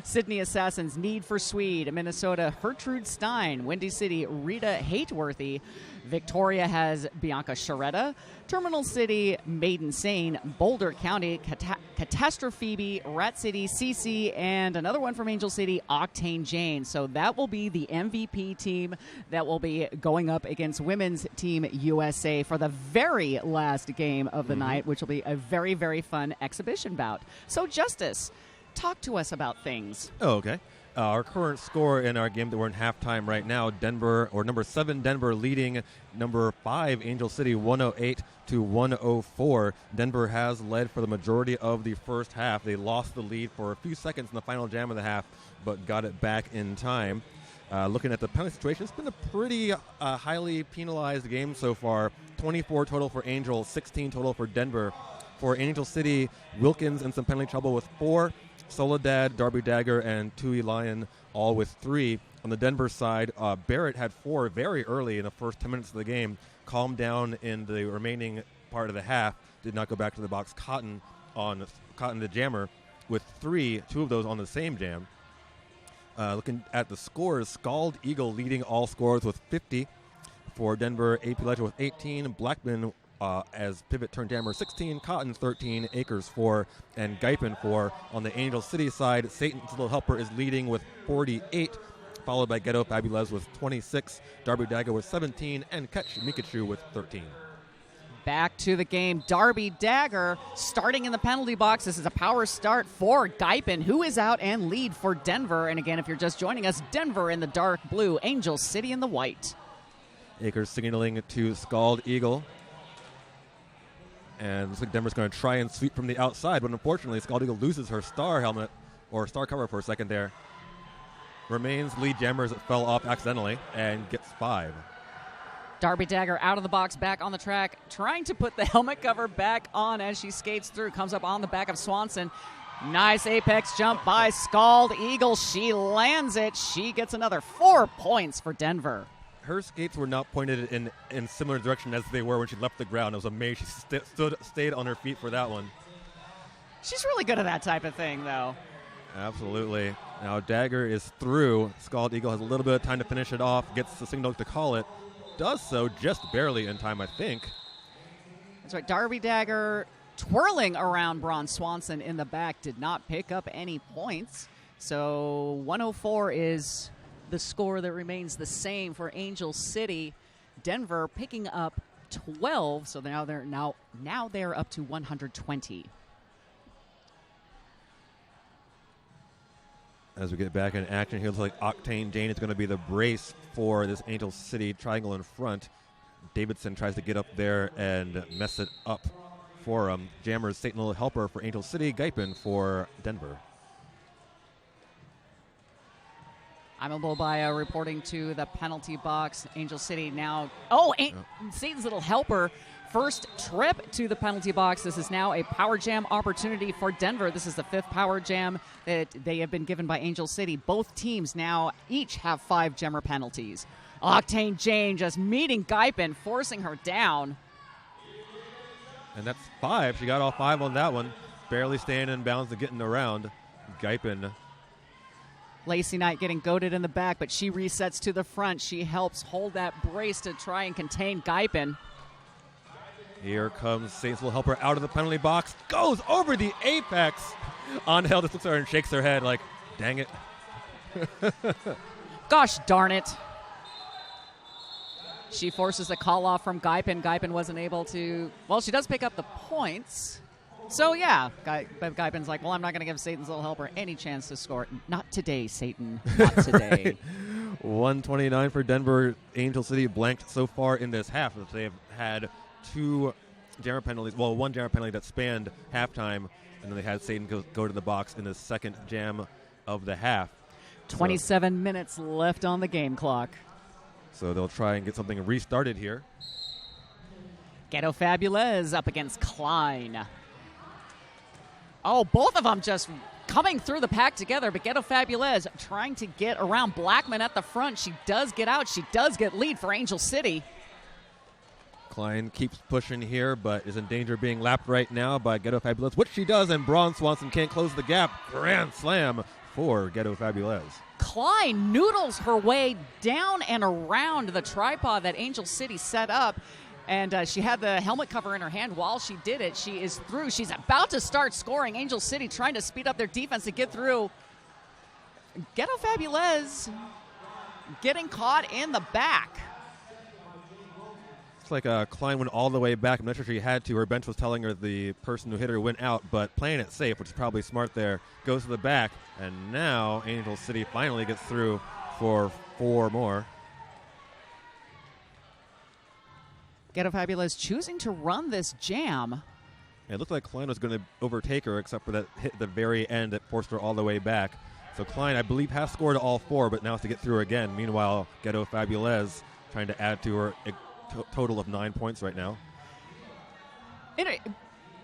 Sydney Assassins, Need for Swede, Minnesota, Gertrude Stein, Windy City, Rita Hateworthy, Victoria has Bianca Sharetta, Terminal City, Maiden Sane, Boulder County, Catastrophe, Rat City, CC, and another one from Angel City, Octane Jane. So that will be the MVP team that will be going up against Women's Team USA for the very last game of the night, which will be a very, very fun exhibition bout. So, Justice, talk to us about things. Oh, okay. Our current score in our game that we're in halftime right now, number 7 Denver leading number 5 Angel City 108-104. Denver has led for the majority of the first half. They lost the lead for a few seconds in the final jam of the half, but got it back in time. Looking at the penalty situation, it's been a pretty highly penalized game so far. 24 total for Angel, 16 total for Denver. For Angel City, Wilkins in some penalty trouble with 4. Soledad, Darby Dagger, and Tui Lion all with 3. On the Denver side, Barrett had 4 very early in the first 10 minutes of the game, calmed down in the remaining part of the half, did not go back to the box. Cotton the jammer with 3, 2 of those on the same jam. Looking at the scores, Scald Eagle leading all scores with 50. For Denver, AP Ledger with 18, Blackman as pivot turn jammer 16, Cotton 13, Akers 4, and Geipen 4. On the Angel City side, Satan's Little Helper is leading with 48, followed by Ghetto Fabulez with 26, Darby Dagger with 17, and Catch Mikachu with 13. Back to the game. Darby Dagger starting in the penalty box. This is a power start for Geipen, who is out and lead for Denver. And again, if you're just joining us, Denver in the dark blue, Angel City in the white. Akers signaling to Scald Eagle. And looks like Denver's going to try and sweep from the outside, but unfortunately, Scald Eagle loses her star helmet, or star cover for a second there. Remains lead jammers that fell off accidentally, and gets 5. Darby Dagger out of the box, back on the track, trying to put the helmet cover back on as she skates through. Comes up on the back of Swanson. Nice apex jump by Scald Eagle. She lands it. She gets another 4 points for Denver. Her skates were not pointed in similar direction as they were when she left the ground. I was amazed she stayed on her feet for that one. She's really good at that type of thing, though. Absolutely. Now Dagger is through. Scald Eagle has a little bit of time to finish it off, gets the signal to call it. Does so just barely in time, I think. That's right. Darby Dagger twirling around Braun Swanson in the back did not pick up any points. So 104 is the score that remains the same for Angel City. Denver picking up 12, so now they're up to 120. As we get back in action here, it looks like Octane Jane is going to be the brace for this Angel City triangle in front. Davidson tries to get up there and mess it up for him. Jammers, Satan Little Helper for Angel City, Geipen for Denver. I'm a Lobaya reporting to the penalty box. Angel City now. Satan's Little Helper. First trip to the penalty box. This is now a power jam opportunity for Denver. This is the 5th power jam that they have been given by Angel City. Both teams now each have 5 jammer penalties. Octane Jane just meeting Geipen, forcing her down. And that's 5. She got all 5 on that one. Barely staying in bounds and getting around. Geipen. Lacey Knight getting goaded in the back, but she resets to the front. She helps hold that brace to try and contain Geipen. Here comes Saints will help her out of the penalty box. Goes over the apex. Angel just looks at her and shakes her head like, Dang it. Gosh darn it. She forces a call off from Guypen. Guypen wasn't able to... Well, she does pick up the points. So, yeah. Guypen's like, well, I'm not going to give Satan's little helper any chance to score. Not today, Satan. Not today. 129 for Denver. Angel City blanked so far in this half. They have had 2 jammer penalties. Well, 1 jammer penalty that spanned halftime, and then they had Satan go to the box in the second jam of the half. 27 minutes left on the game clock. So they'll try and get something restarted here. Ghetto Fabulez up against Klein. Oh, both of them just coming through the pack together, but Ghetto Fabulez trying to get around Blackman at the front. She does get out. She does get lead for Angel City. Klein keeps pushing here, but is in danger of being lapped right now by Ghetto Fabulez, which she does, and Braun Swanson can't close the gap. Grand slam for Ghetto Fabulez. Klein noodles her way down and around the tripod that Angel City set up, and she had the helmet cover in her hand while she did it. She is through. She's about to start scoring. Angel City trying to speed up their defense to get through. Ghetto Fabulez getting caught in the back. It's like Klein went all the way back. I'm not sure she had to. Her bench was telling her the person who hit her went out, but playing it safe, which is probably smart there, goes to the back. And now Angel City finally gets through for 4 more. Ghetto Fabulez choosing to run this jam. It looked like Klein was going to overtake her, except for that hit at the very end that forced her all the way back. So Klein, I believe, has scored all 4, but now has to get through again. Meanwhile, Ghetto Fabulez trying to add to her total of 9 points right now.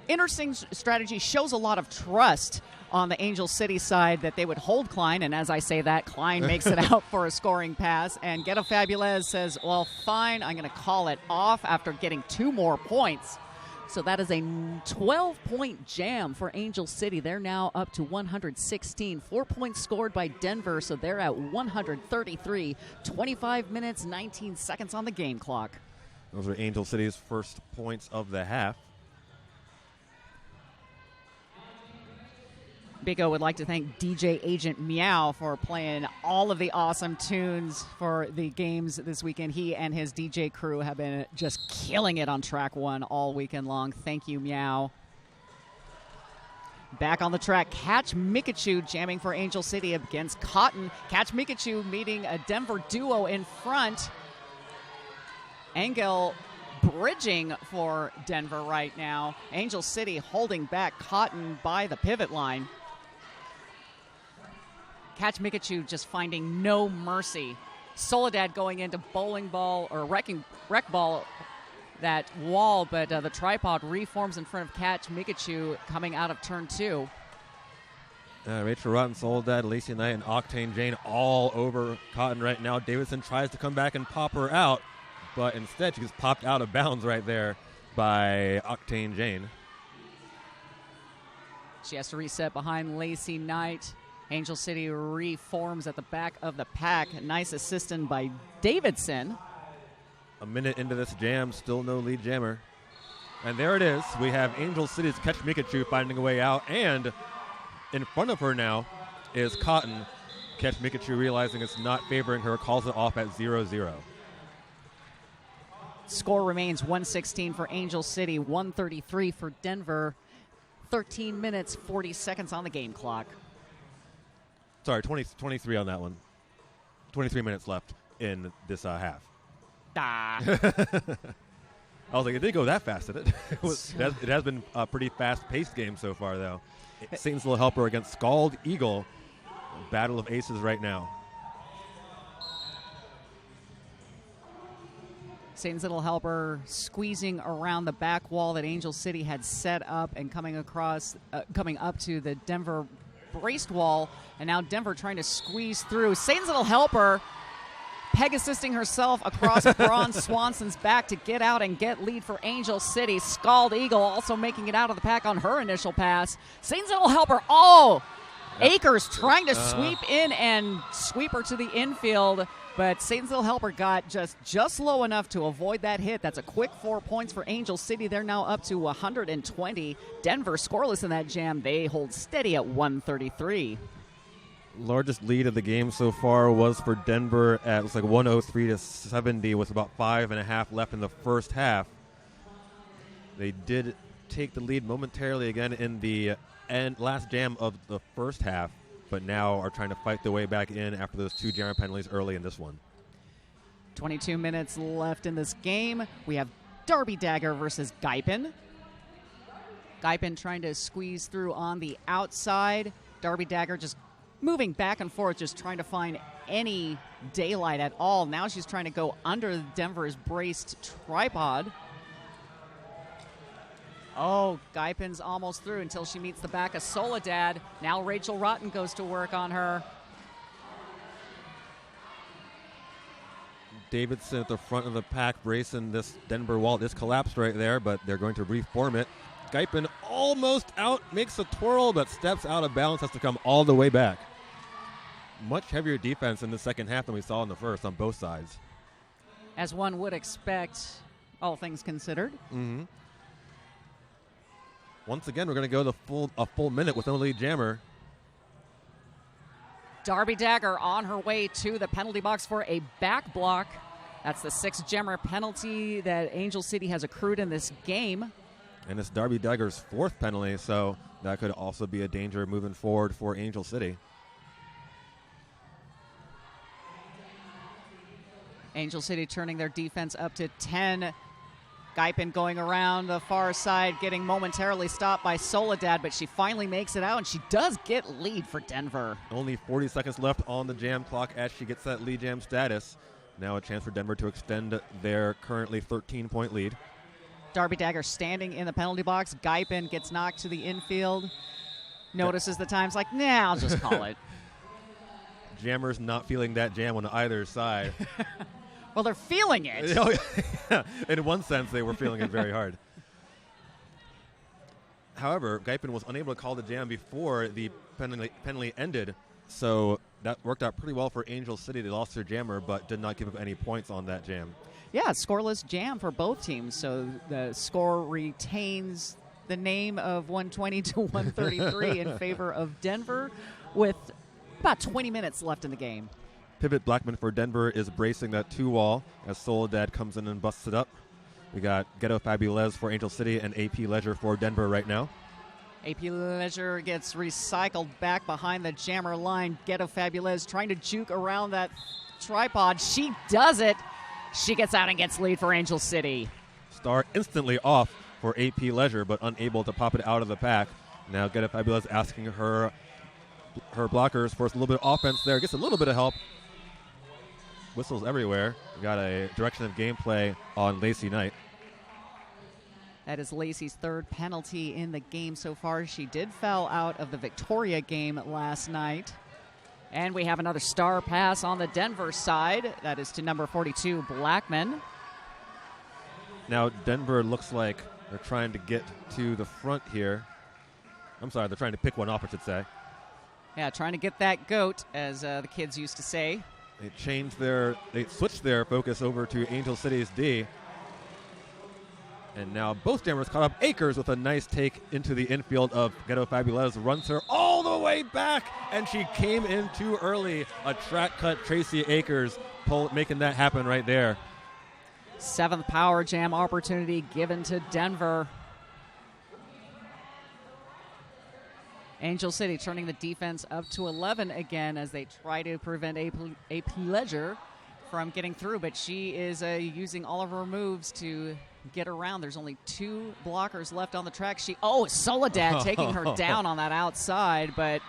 Interesting strategy. Shows a lot of trust on the Angel City side that they would hold Klein, and as I say that, Klein makes it out for a scoring pass, and Ghetto Fabulez says, well, fine, I'm going to call it off after getting 2 more points. So that is a 12-point jam for Angel City. They're now up to 116. 4 points scored by Denver, so they're at 133. 25 minutes, 19 seconds on the game clock. Those are Angel City's first points of the half. Big O would like to thank DJ Agent Meow for playing all of the awesome tunes for the games this weekend. He and his DJ crew have been just killing it on track 1 all weekend long. Thank you, Meow. Back on the track, Catch Mikachu jamming for Angel City against Cotton. Catch Mikachu meeting a Denver duo in front. Engel bridging for Denver right now. Angel City holding back Cotton by the pivot line. Catch Mikachu just finding no mercy. Soledad going into bowling ball or wreck ball that wall, but the tripod reforms in front of Catch Mikachu coming out of turn 2. Rachel Rotten, Soledad, Lacey Knight, and Octane Jane all over Cotton right now. Davidson tries to come back and pop her out, but instead she gets popped out of bounds right there by Octane Jane. She has to reset behind Lacey Knight. Angel City reforms at the back of the pack. Nice assistant by Davidson. A minute into this jam, still no lead jammer. And there it is. We have Angel City's Catch Mikachu finding a way out, and in front of her now is Cotton. Catch Mikachu realizing it's not favoring her, calls it off at 0-0. Score remains 116 for Angel City, 133 for Denver. 13 minutes, 40 seconds on the game clock. Sorry, 23 on that one. 23 minutes left in this half. I was like, it didn't go that fast, did it? It has been a pretty fast-paced game so far, though. Satan's Little Helper against Scald Eagle. Battle of aces right now. Satan's Little Helper squeezing around the back wall that Angel City had set up and coming up to the Denver braced wall, and now Denver trying to squeeze through. Satan's Little Helper Pegasusing herself across Braun Swanson's back to get out and get lead for Angel City. Scald Eagle also making it out of the pack on her initial pass. Satan's Little Helper. Akers trying to sweep in and sweep her to the infield, but Satan's Little Helper got just low enough to avoid that hit. That's a quick 4 points for Angel City. They're now up to 120. Denver scoreless in that jam. They hold steady at 133. Largest lead of the game so far was for Denver at looks like 103-70 with about 5.5 left in the first half. They did take the lead momentarily again in the last jam of the first half, but now are trying to fight their way back in after those 2 jammer penalties early in this one. 22 minutes left in this game. We have Darby Dagger versus Guypen. Guypen trying to squeeze through on the outside. Darby Dagger just moving back and forth, just trying to find any daylight at all. Now she's trying to go under Denver's braced tripod. Oh, Guypen's almost through until she meets the back of Soledad. Now Rachel Rotten goes to work on her. Davidson at the front of the pack bracing this Denver wall. This collapsed right there, but they're going to reform it. Guypen almost out, makes a twirl, but steps out of bounds, has to come all the way back. Much heavier defense in the second half than we saw in the first on both sides. As one would expect, all things considered. Mm-hmm. Once again, we're going to go a full minute with no lead jammer. Darby Dagger on her way to the penalty box for a back block. That's the 6th jammer penalty that Angel City has accrued in this game. And it's Darby Dagger's 4th penalty, so that could also be a danger moving forward for Angel City. Angel City turning their defense up to 10. Guypen going around the far side, getting momentarily stopped by Soledad, but she finally makes it out, and she does get lead for Denver. Only 40 seconds left on the jam clock as she gets that lead jam status. Now a chance for Denver to extend their currently 13-point lead. Darby Dagger standing in the penalty box. Guypen gets knocked to the infield. Notices the time's like, nah, I'll just call it. Jammers not feeling that jam on either side. Well, they're feeling it. In one sense, they were feeling it very hard. However, Guypen was unable to call the jam before the penalty ended, so that worked out pretty well for Angel City. They lost their jammer, but did not give up any points on that jam. Yeah, scoreless jam for both teams, so the score retains the name of 120 to 133 in favor of Denver with about 20 minutes left in the game. Pivot Blackman for Denver is bracing that 2-wall as Soledad comes in and busts it up. We got Ghetto Fabulez for Angel City and AP Leisure for Denver right now. AP Leisure gets recycled back behind the jammer line. Ghetto Fabulez trying to juke around that tripod. She does it. She gets out and gets lead for Angel City. Star instantly off for AP Leisure, but unable to pop it out of the pack. Now Ghetto Fabulez asking her blockers for a little bit of offense there. Gets a little bit of help. Whistles everywhere. We got a direction of gameplay on Lacey Knight. That is Lacey's 3rd penalty in the game so far. She did foul out of the Victoria game last night. And we have another star pass on the Denver side. That is to number 42, Blackman. Now Denver looks like they're trying to get to the front here. I'm sorry, they're trying to pick one off, I should say. Yeah, trying to get that goat, as the kids used to say. They switched their focus over to Angel City's D. And now both jammers caught up. Akers with a nice take into the infield of Ghetto Fabulez. Runs her all the way back, and she came in too early. A track cut Tracy Akers making that happen right there. 7th power jam opportunity given to Denver. Angel City turning the defense up to 11 again as they try to prevent AP Leisure from getting through, but she is using all of her moves to get around. There's only 2 blockers left on the track. Soledad taking her down on that outside, but...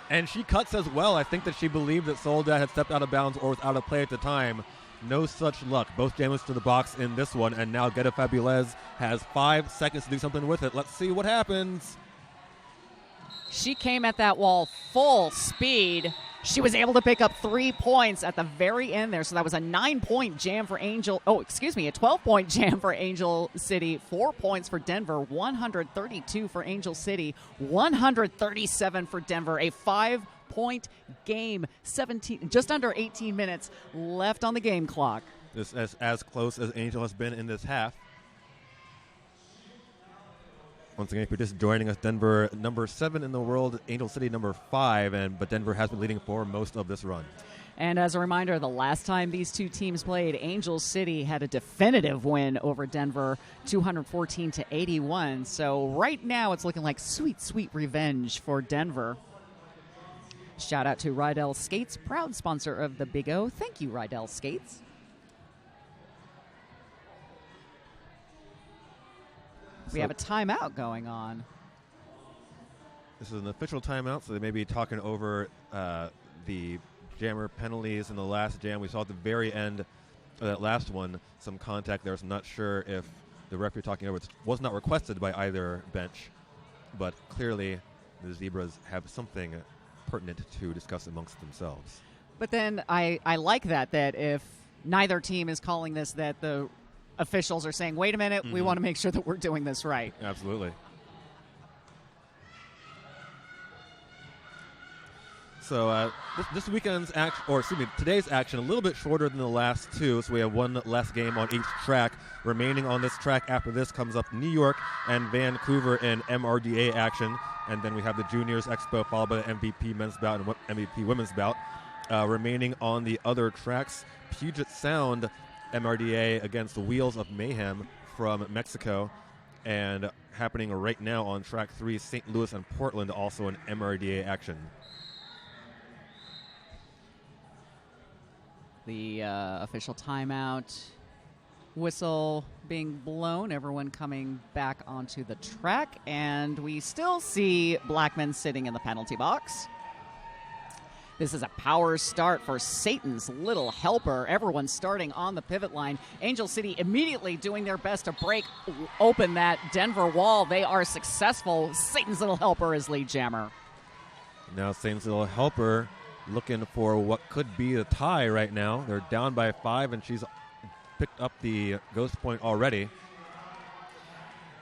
And she cuts as well. I think that she believed that Soledad had stepped out of bounds or was out of play at the time. No such luck. Both jammers to the box in this one, and now Ghetto Fabulez has 5 seconds to do something with it. Let's see what happens. She came at that wall full speed. She was able to pick up 3 points at the very end there. So that was a 9-point jam for a 12-point jam for Angel City. 4 points for Denver, 132 for Angel City, 137 for Denver. A 5-point game, just under 18 minutes left on the game clock. This is as close as Angel has been in this half. Once again, if you're just joining us, Denver number 7 in the world, Angel City number 5, but Denver has been leading for most of this run. And as a reminder, the last time these two teams played, Angel City had a definitive win over Denver, 214-81. So right now it's looking like sweet, sweet revenge for Denver. Shout out to Rydell Skates, proud sponsor of the Big O. Thank you, Rydell Skates. We have a timeout going on. This is an official timeout, so they may be talking over the jammer penalties in the last jam. We saw at the very end of that last one some contact there. So I'm not sure if the referee talking over was not requested by either bench, but clearly the Zebras have something pertinent to discuss amongst themselves. But then I like that if neither team is calling this, that the officials are saying, wait a minute, we want to make sure that we're doing this right. Absolutely. So this weekend's action, or excuse me, today's action, a little bit shorter than the last two, so we have one less game on each track. Remaining on this track after this comes up New York and Vancouver in MRDA action, and then we have the Juniors Expo followed by the MVP men's bout and MVP women's bout. Remaining on the other tracks, Puget Sound MRDA against the Wheels of Mayhem from Mexico, and happening right now on track 3, St. Louis and Portland, also in MRDA action. The official timeout whistle being blown, everyone coming back onto the track, and we still see Blackman sitting in the penalty box. This is a power start for Satan's Little Helper. Everyone starting on the pivot line. Angel City immediately doing their best to break open that Denver wall. They are successful. Satan's Little Helper is lead jammer. Now Satan's Little Helper looking for what could be the tie right now. They're down by 5, and she's picked up the ghost point already.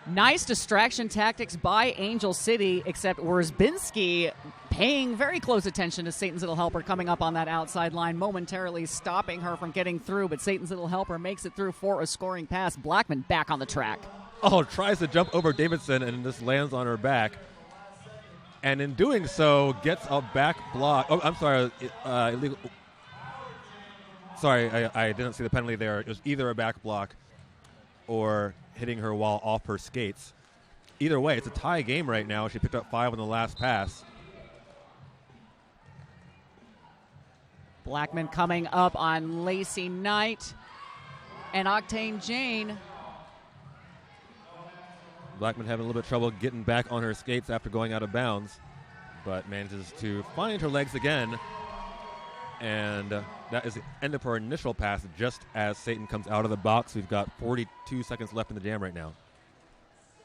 Nice distraction tactics by Angel City, except Wierzbinski paying very close attention to Satan's Little Helper coming up on that outside line, momentarily stopping her from getting through, but Satan's Little Helper makes it through for a scoring pass. Blackman back on the track. Oh, tries to jump over Davidson and just lands on her back. And in doing so, gets a back block. Oh, I'm sorry. Illegal. Sorry, I didn't see the penalty there. It was either a back block or hitting her while off her skates. Either way, it's a tie game right now. She picked up 5 on the last pass. Blackman coming up on Lacey Knight and Octane Jane. Blackman having a little bit of trouble getting back on her skates after going out of bounds, but manages to find her legs again. And that is the end of her initial pass just as Satan comes out of the box. We've got 42 seconds left in the jam right now.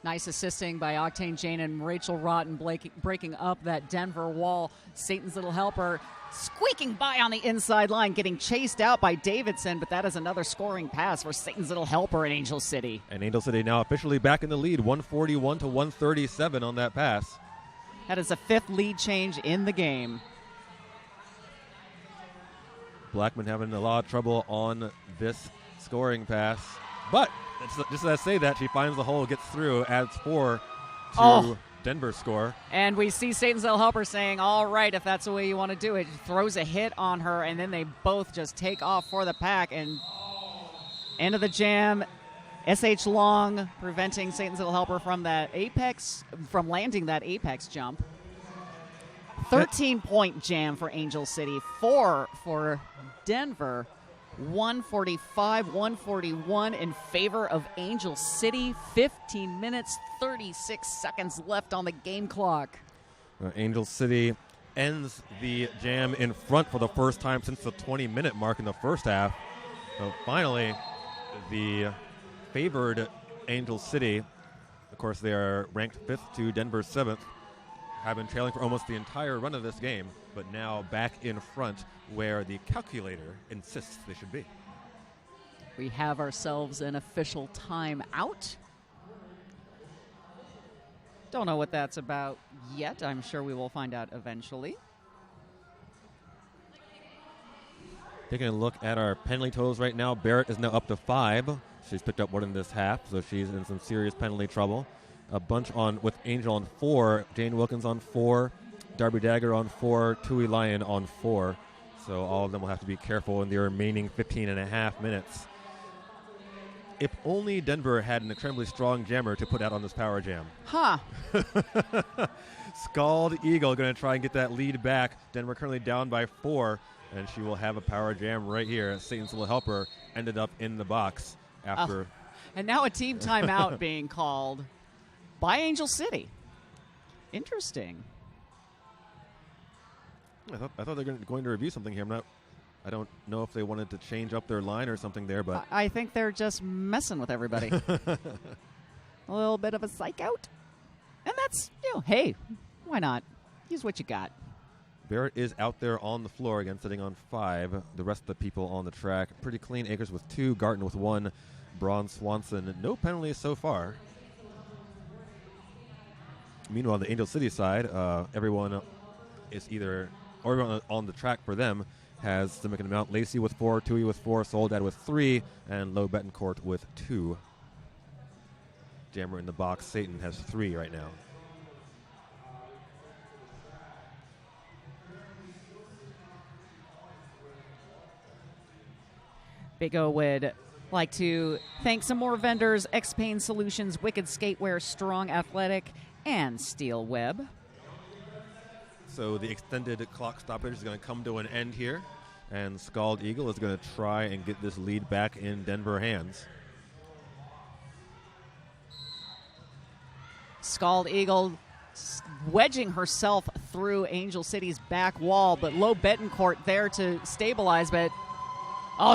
Nice assisting by Octane Jane and Rachel Rotten breaking up that Denver wall. Satan's Little Helper squeaking by on the inside line, getting chased out by Davidson, but that is another scoring pass for Satan's Little Helper in Angel City. And Angel City now officially back in the lead, 141-137 on that pass. That is a 5th lead change in the game. Blackman having a lot of trouble on this scoring pass, but just as I say that, she finds the hole, gets through, adds 4 to Denver's score. And we see Satan's Little Helper saying, all right, if that's the way you want to do it. Throws a hit on her, and then they both just take off for the pack. And end of the jam, S.H. Long preventing Satan's Little Helper from landing that apex jump. 13-point jam for Angel City, 4 for Denver. 145-141 in favor of Angel City. 15 minutes, 36 seconds left on the game clock. Angel City ends the jam in front for the first time since the 20-minute mark in the first half. So finally, the favored Angel City, of course they are ranked 5th to Denver's 7th, have been trailing for almost the entire run of this game, but now back in front where the calculator insists they should be. We have ourselves an official timeout. Don't know what that's about yet. I'm sure we will find out eventually. Taking a look at our penalty totals right now, Barrett is now up to 5. She's picked up one in this half, so she's in some serious penalty trouble. a bunch with Angel on 4, Jane Wilkins on 4, Darby Dagger on 4, Tui Lion on 4. So all of them will have to be careful in the remaining 15 and a half minutes. If only Denver had an incredibly strong jammer to put out on this power jam. Huh. Scald Eagle going to try and get that lead back. Denver currently down by 4, and she will have a power jam right here. Satan's Little Helper ended up in the box after. And now a team timeout being called by Angel City. Interesting. I thought they were going to review something here. I don't know if they wanted to change up their line or something there, but I think they're just messing with everybody. A little bit of a psych out. And that's, hey, why not? Use what you got. Barrett is out there on the floor again, sitting on 5. The rest of the people on the track, pretty clean. Akers with 2, Garton with 1, Braun Swanson, no penalties so far. Meanwhile, on the Angel City side, everyone on the track for them has significant amount. Lacey with 4, Tui with 4, Soledad with 3, and Low Betancourt with 2. Jammer in the box. Satan has 3 right now. Big O would like to thank some more vendors: X-Pain Solutions, Wicked Skatewear, Strong Athletic, and Steel Web. So the extended clock stoppage is going to come to an end here, and Scald Eagle is going to try and get this lead back in Denver hands. Scald Eagle wedging herself through Angel City's back wall, but Low Betancourt there to stabilize, but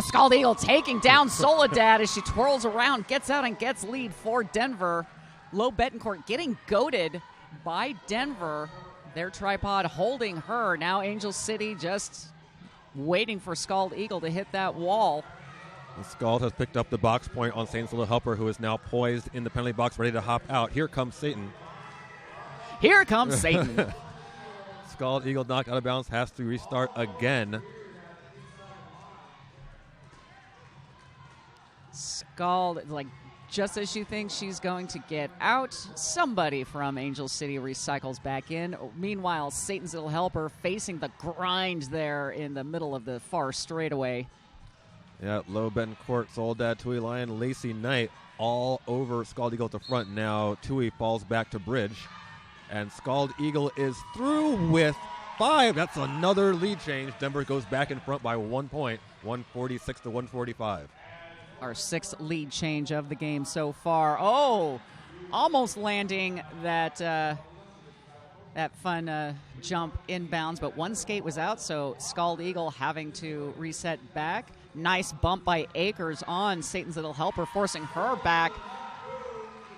Scald Eagle taking down Soledad as she twirls around, gets out and gets lead for Denver. Low Betancourt getting goaded by Denver. Their tripod holding her. Now Angel City just waiting for Scald Eagle to hit that wall. And Scald has picked up the box point on Satan's Little Helper, who is now poised in the penalty box, ready to hop out. Here comes Satan. Here comes Satan. Scald Eagle knocked out of bounds, has to restart again. Scald, just as she thinks she's going to get out, somebody from Angel City recycles back in. Meanwhile, Satan's Little Helper facing the grind there in the middle of the far straightaway. Yeah, Low Betancourt, Soledad, Tui Lion, Lacey Knight all over Scald Eagle at the front. Now Tui falls back to bridge, and Scald Eagle is through with 5. That's another lead change. Denver goes back in front by 1 point, 146 to 145. Our 6th lead change of the game so far. Almost landing that fun jump inbounds, but one skate was out, so Scald Eagle having to reset back. Nice bump by Akers on Satan's Little Helper, forcing her back.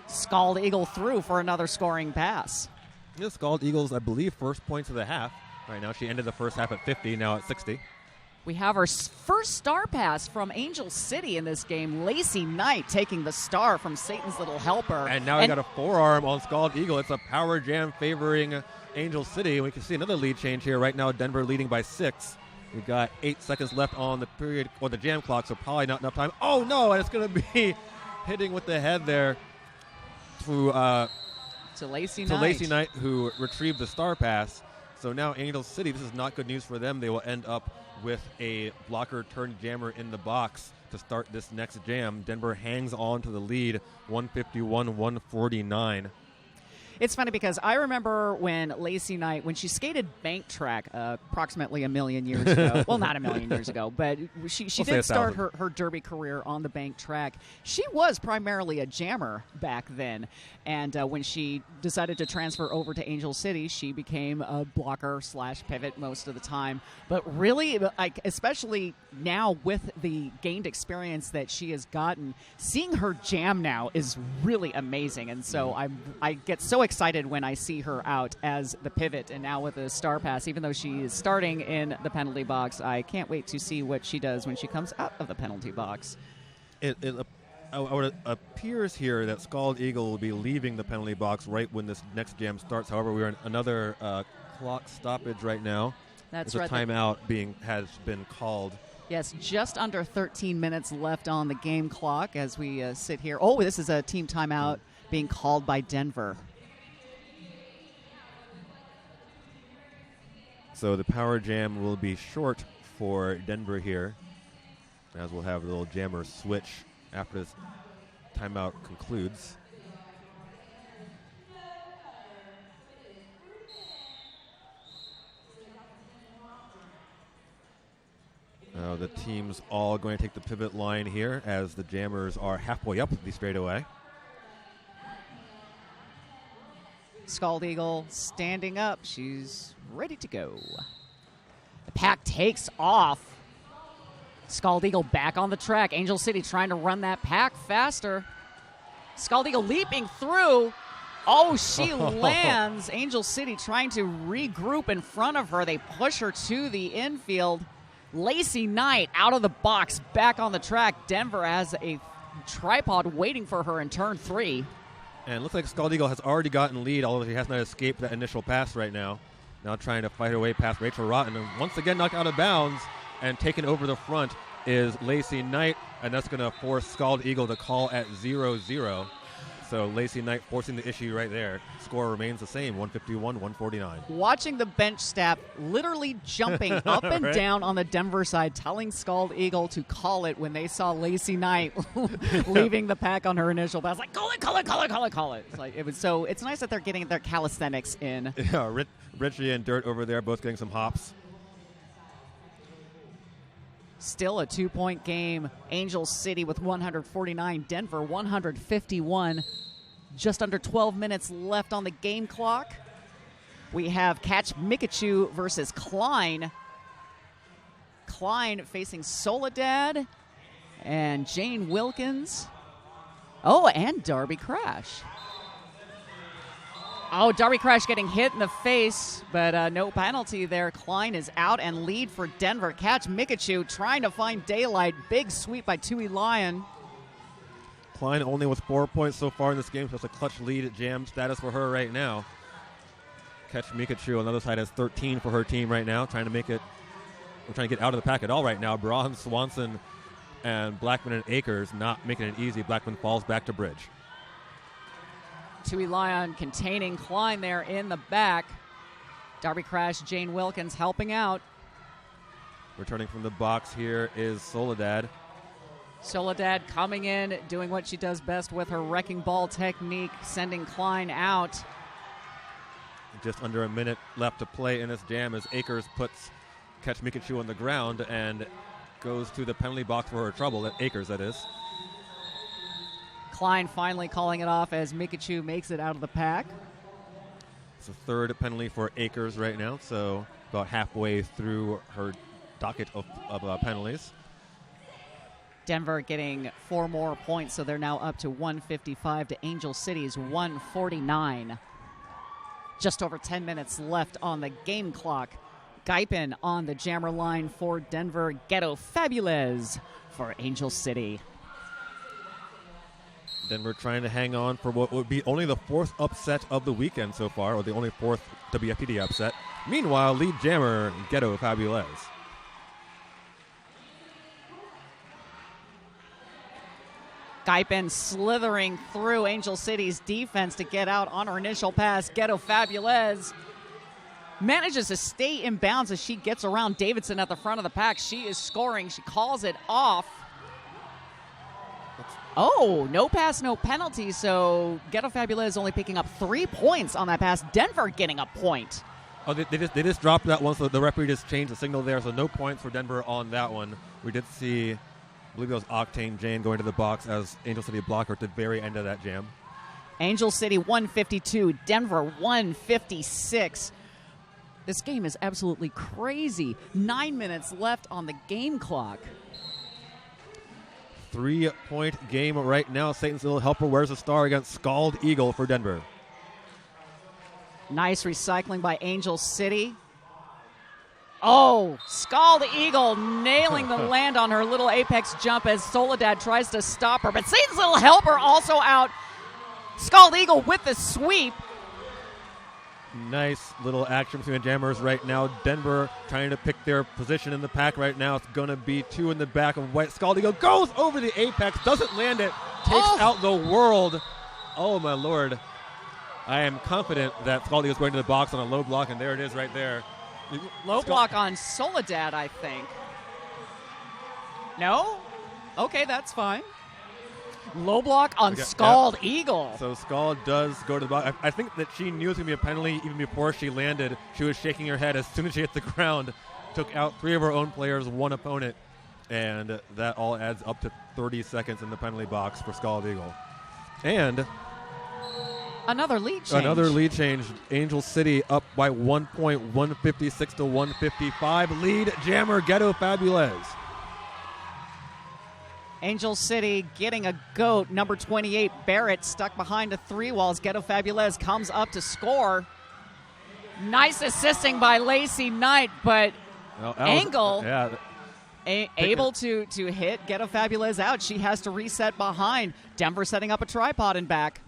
Scald Eagle through for another scoring pass. Yeah, Scald Eagle's, I believe, first points of the half. Right now, she ended the first half at 50, now at 60. We have our first star pass from Angel City in this game. Lacey Knight taking the star from Satan's Little Helper. And now we got a forearm on Scald Eagle. It's a power jam favoring Angel City. We can see another lead change here. Right now, Denver leading by 6. We've got 8 seconds left on the period or the jam clock, so probably not enough time. Oh, no, and it's going to be hitting with the head there to Lacey Knight, who retrieved the star pass. So now Angel City, this is not good news for them. They will end up with a blocker turned jammer in the box to start this next jam. Denver hangs on to the lead, 151-149. It's funny because I remember when Lacey Knight, when she skated bank track approximately a million years ago. Well, not a million years ago, but she did start her derby career on the bank track. She was primarily a jammer back then. And when she decided to transfer over to Angel City, she became a blocker / pivot most of the time. But really, especially now with the gained experience that she has gotten, seeing her jam now is really amazing. And so I get so excited when I see her out as the pivot and now with a star pass. Even though she is starting in the penalty box, I can't wait to see what she does when she comes out of the penalty box. It appears here that Scald Eagle will be leaving the penalty box right when this next jam starts. However, we're in another clock stoppage right now. That's right. A timeout has been called. Yes, just under 13 minutes left on the game clock as we sit here. Oh, this is a team timeout. being called by Denver. So the power jam will be short for Denver here, as we'll have a little jammer switch after this timeout concludes. The team's all going to take the pivot line here as the jammers are halfway up the straightaway. Scald Eagle standing up. She's ready to go. The pack takes off. Scald Eagle back on the track. Angel City trying to run that pack faster. Scald Eagle leaping through. Oh, she lands. Angel City trying to regroup in front of her. They push her to the infield. Lacey Knight out of the box, back on the track. Denver has a tripod waiting for her in turn 3. And it looks like Scald Eagle has already gotten lead, although she has not escaped that initial pass right now. Now trying to fight her way past Rachel Rotten, and once again knocked out of bounds and taken over the front is Lacey Knight, and that's going to force Scald Eagle to call at 0-0. So Lacey Knight forcing the issue right there. Score remains the same, 151-149. Watching the bench staff literally jumping up and Right? down on the Denver side, telling Scald Eagle to call it when they saw Lacey Knight leaving the pack on her initial pass. Like, call it, call it, call it, call it, call it. It's like, it's nice that they're getting their calisthenics in. Yeah, Richie and Dirt over there both getting some hops. Still a 2-point game. Angel City with 149, Denver 151. Just under 12 minutes left on the game clock. We have Catch Mikachu versus Klein. Klein facing Soledad and Jane Wilkins. Oh, and Darby Crash. Oh, Darby Crash getting hit in the face, but no penalty there. Klein is out and lead for Denver. Catch Mikachu trying to find daylight. Big sweep by Tui Lion. Klein only with 4 points so far in this game, so it's a clutch lead at jam status for her right now. Catch Mikachu on the other side has 13 for her team right now, trying to make it, we're trying to get out of the pack at all right now. Braun, Swanson, and Blackman and Akers not making it easy. Blackman falls back to bridge. Tui Lion containing Klein there in the back. Darby Crash, Jane Wilkins helping out. Returning from the box here is Soledad. Soledad coming in, doing what she does best with her wrecking ball technique, sending Klein out. Just under a minute left to play in this jam as Akers puts Catch Mikachu on the ground and goes to the penalty box for her trouble. Akers, that is. Klein finally calling it off as Mikachu makes it out of the pack. It's the third penalty for Akers right now, so about halfway through her docket of penalties. Denver getting 4 more points, so they're now up to 155 to Angel City's 149. Just over 10 minutes left on the game clock. Guypen on the jammer line for Denver. Ghetto Fabulez for Angel City. Denver trying to hang on for what would be only the 4th upset of the weekend so far, or the only 4th WFTDA upset. Meanwhile, lead jammer Ghetto Fabulez. Guypen slithering through Angel City's defense to get out on her initial pass. Ghetto Fabulez manages to stay in bounds as she gets around Davidson at the front of the pack. She is scoring. She calls it off. Oh, no pass, no penalty. So Ghetto Fabulez only picking up 3 points on that pass. Denver getting a point. Oh, they just dropped that one, so the referee just changed the signal there, so no points for Denver on that one. We did see, I believe it was Octane Jane going to the box as Angel City blocked her at the very end of that jam. Angel City 152, Denver 156. This game is absolutely crazy. 9 minutes left on the game clock. 3-point game right now. Satan's little helper wears a star against Scald Eagle for Denver. Nice recycling by Angel City. Oh, Scald Eagle nailing the land on her little apex jump as Soledad tries to stop her. But Satan's little helper also out. Scald Eagle with the sweep. Nice little action between the jammers right now. Denver trying to pick their position in the pack right now. It's going to be 2 in the back of White. Scald Eagle goes over the apex, doesn't land it, takes out the world. Oh, my Lord. I am confident that Scaldy is going to the box on a low block, and there it is right there. Low block on Soledad, I think. No? Okay, that's fine. Low block on Scald Eagle. So Scald does go to the box. I think that she knew it was going to be a penalty even before she landed. She was shaking her head as soon as she hit the ground. Took out 3 of her own players, 1 opponent, and that all adds up to 30 seconds in the penalty box for Scald Eagle. And another lead change. Another lead change. Angel City up by 1 point, 156 to 155. Lead jammer Ghetto Fabulez. Angel City getting a goat. Number 28, Barrett, stuck behind a 3 walls. Ghetto Fabulez comes up to score. Nice assisting by Lacey Knight, but Angle able to hit Ghetto Fabulez out. She has to reset behind. Denver setting up a tripod and back.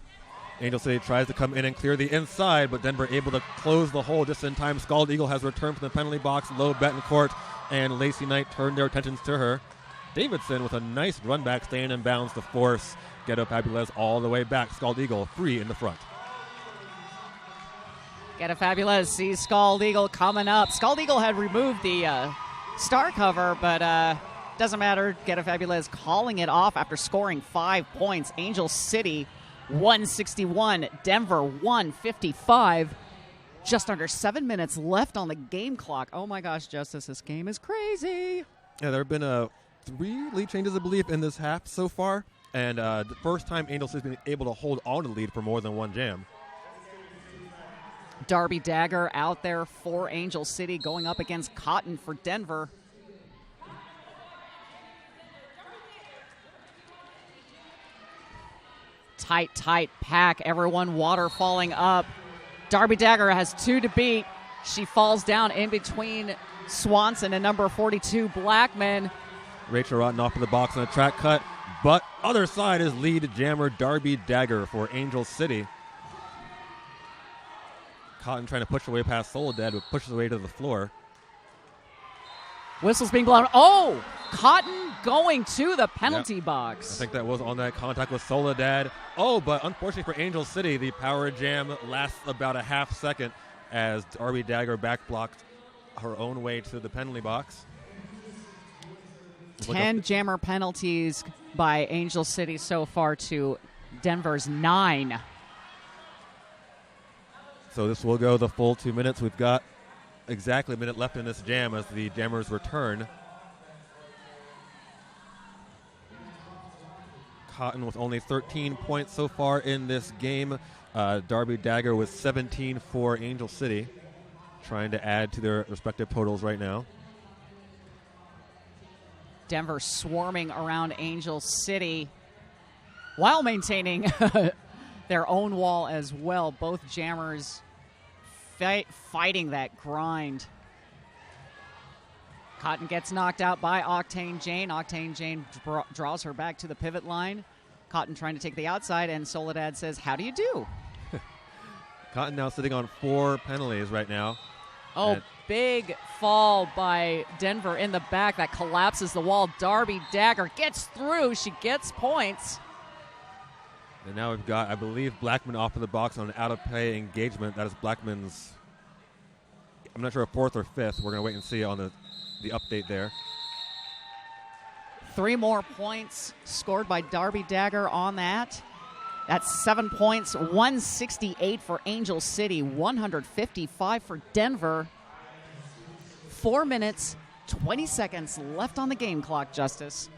Angel City tries to come in and clear the inside, but Denver able to close the hole just in time. Scald Eagle has returned from the penalty box. Low Betancourt and Lacey Knight turned their attentions to her. Davidson with a nice run back, staying in bounds to force Ghetto Fabulez all the way back. Scald Eagle 3 in the front. Ghetto Fabulez sees Scald Eagle coming up. Scald Eagle had removed the star cover, but doesn't matter. Ghetto Fabulez calling it off after scoring 5 points. Angel City 161, Denver 155. Just under 7 minutes left on the game clock. Oh my gosh, Justice, this game is crazy. Yeah, there have been 3 lead changes, I believe, in this half so far. And the first time Angel City's been able to hold on to the lead for more than 1 jam. Darby Dagger out there for Angel City going up against Cotton for Denver. Tight pack. Everyone waterfalling up. Darby Dagger has 2 to beat. She falls down in between Swanson and number 42, Blackman. Rachel Rotten off in the box on a track cut, but other side is lead jammer Darby Dagger for Angel City. Cotton trying to push her way past Soledad, but pushes her way to the floor. Whistle's being blown. Oh! Cotton going to the penalty box. I think that was on that contact with Soledad. Oh, but unfortunately for Angel City, the power jam lasts about a half second as Darby Dagger back blocked her own way to the penalty box. 10 jammer penalties by Angel City so far to Denver's 9. So this will go the full 2 minutes. We've got exactly a minute left in this jam as the jammers return. Cotton with only 13 points so far in this game. Darby Dagger with 17 for Angel City, trying to add to their respective totals right now. Denver swarming around Angel City while maintaining their own wall as well. Both jammers fighting that grind. Cotton gets knocked out by Octane Jane. Octane Jane draws her back to the pivot line. Cotton trying to take the outside, and Soledad says, "How do you do?" Cotton now sitting on 4 penalties right now. Oh, big fall by Denver in the back that collapses the wall. Darby Dagger gets through. She gets points. And now we've got, I believe, Blackman off of the box on an out-of-play engagement. That is Blackman's, I'm not sure, 4th or 5th. We're going to wait and see on the update there. 3 more points scored by Darby Dagger on that. That's 7 points, 168 for Angel City, 155 for Denver. 4 minutes, 20 seconds left on the game clock, Justice.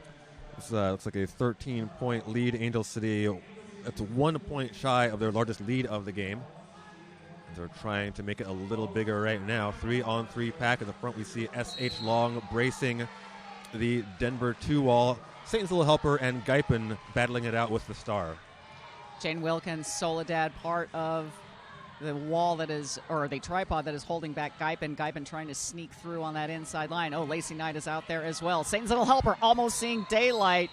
This looks like a 13-point lead. Angel City, that's 1 point shy of their largest lead of the game. They're trying to make it a little bigger right now. 3-on-3 pack. In the front, we see S.H. Long bracing the Denver 2-wall. Satan's Little Helper and Guypen battling it out with the star. Jane Wilkins, Soledad, part of the wall that is, or the tripod that is holding back Guypen. Guypen trying to sneak through on that inside line. Oh, Lacey Knight is out there as well. Satan's Little Helper almost seeing daylight.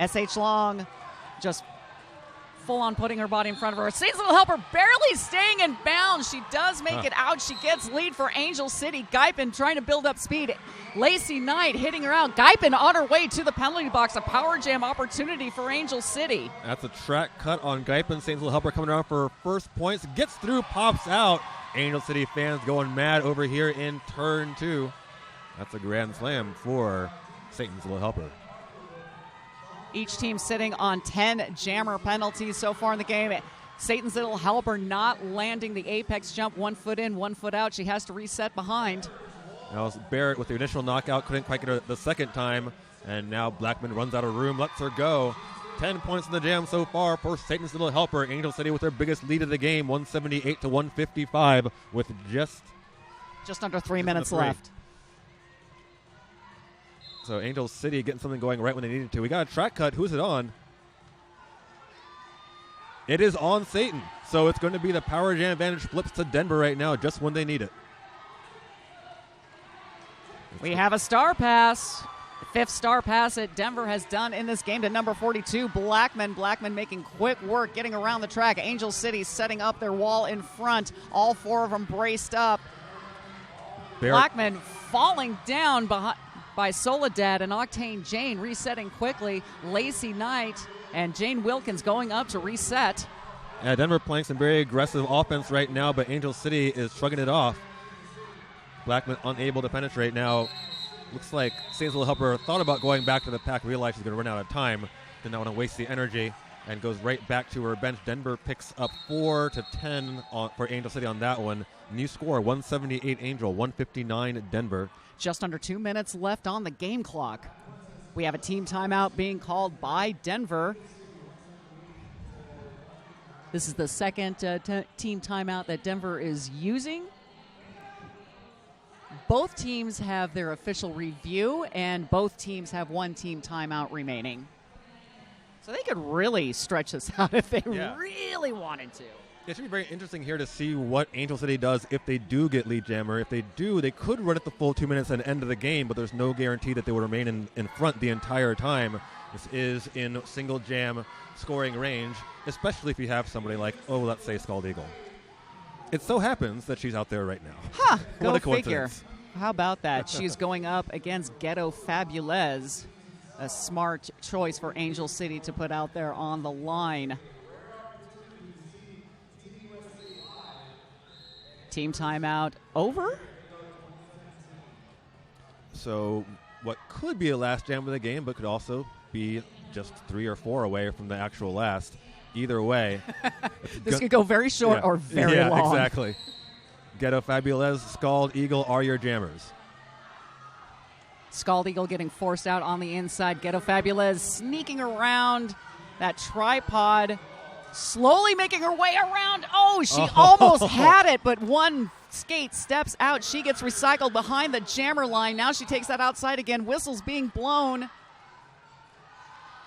S.H. Long just full on putting her body in front of her. Satan's Little Helper barely staying in bounds. She does make it out. She gets lead for Angel City. Guypen trying to build up speed. Lacey Knight hitting her out. Guypen on her way to the penalty box. A power jam opportunity for Angel City. That's a track cut on Guypen. Satan's Little Helper coming around for her first points. Gets through, pops out. Angel City fans going mad over here in turn 2. That's a grand slam for Satan's Little Helper. Each team sitting on 10 jammer penalties so far in the game. Satan's Little Helper not landing the apex jump. 1 foot in, 1 foot out. She has to reset behind. Now Barrett with the initial knockout, couldn't quite get her the second time. And now Blackman runs out of room, lets her go. 10 points in the jam so far for Satan's Little Helper. Angel City with their biggest lead of the game, 178 to 155 with just under 3 minutes left. So Angel City getting something going right when they needed to. We got a track cut. Who's it on? It is on Satan. So it's going to be the power jam advantage flips to Denver right now just when they need it. We have a star pass. The 5th star pass that Denver has done in this game to number 42, Blackman. Blackman making quick work, getting around the track. Angel City setting up their wall in front. All 4 of them braced up. Barrett. Blackman falling down by Soledad and Octane Jane, resetting quickly. Lacey Knight and Jane Wilkins going up to reset. Yeah, Denver playing some very aggressive offense right now, but Angel City is shrugging it off. Blackman unable to penetrate now. Looks like Satan's Little Helper thought about going back to the pack, realized she's going to run out of time. Did not want to waste the energy and goes right back to her bench. Denver picks up 4 to 10 for Angel City on that one. New score, 178 Angel, 159 Denver. Just under 2 minutes left on the game clock. We have a team timeout being called by Denver. This is the second team timeout that Denver is using. Both teams have their official review, and both teams have 1 team timeout remaining. So they could really stretch this out if they really wanted to. It should be very interesting here to see what Angel City does if they do get lead jammer. If they do, they could run it the full 2 minutes and end of the game, but there's no guarantee that they will remain in front the entire time. This is in single jam scoring range, especially if you have somebody like, let's say Scald Eagle. It so happens that she's out there right now. Go What a figure. coincidence. How about that? She's going up against Ghetto Fabulez. A smart choice for Angel City to put out there on the line. Team timeout over. So what could be a last jam of the game, but could also be just 3 or 4 away from the actual last. Either way. This could go very short or very long. Yeah, exactly. Ghetto Fabulez, Scald Eagle are your jammers. Scald Eagle getting forced out on the inside. Ghetto Fabulez sneaking around that tripod, slowly making her way around. She almost had it, but one skate steps out. She gets recycled behind the jammer line. Now she takes that outside again. Whistles being blown.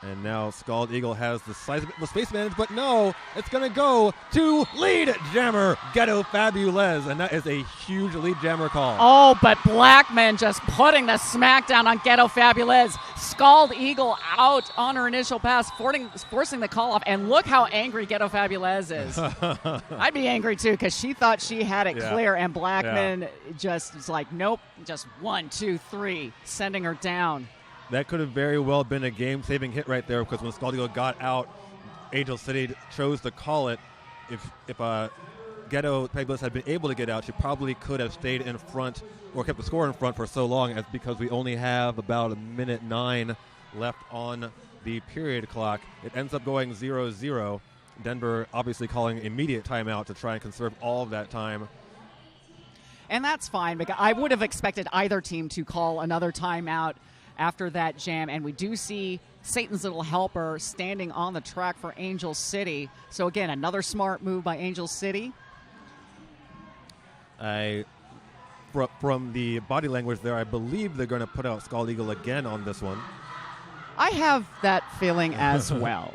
And now Scald Eagle has the size of it, the space advantage, but no, it's going to go to lead jammer Ghetto Fabulez, and that is a huge lead jammer call. But Blackman just putting the smackdown on Ghetto Fabulez. Scald Eagle out on her initial pass, forcing the call off, and look how angry Ghetto Fabulez is. I'd be angry too, because she thought she had it clear, and Blackman just was like, nope, just 1, 2, 3, sending her down. That could have very well been a game-saving hit right there, because when Scald Eagle got out, Angel City chose to call it. If Ghetto Fabulez had been able to get out, she probably could have stayed in front or kept the score in front for so long, as because we only have about 1:09 left on the period clock. It ends up going 0-0. Denver obviously calling immediate timeout to try and conserve all of that time. And that's fine, because I would have expected either team to call another timeout after that jam, and we do see Satan's Little Helper standing on the track for Angel City. So again, another smart move by Angel City. From the body language there, I believe they're going to put out Scald Eagle again on this one. I have that feeling as well.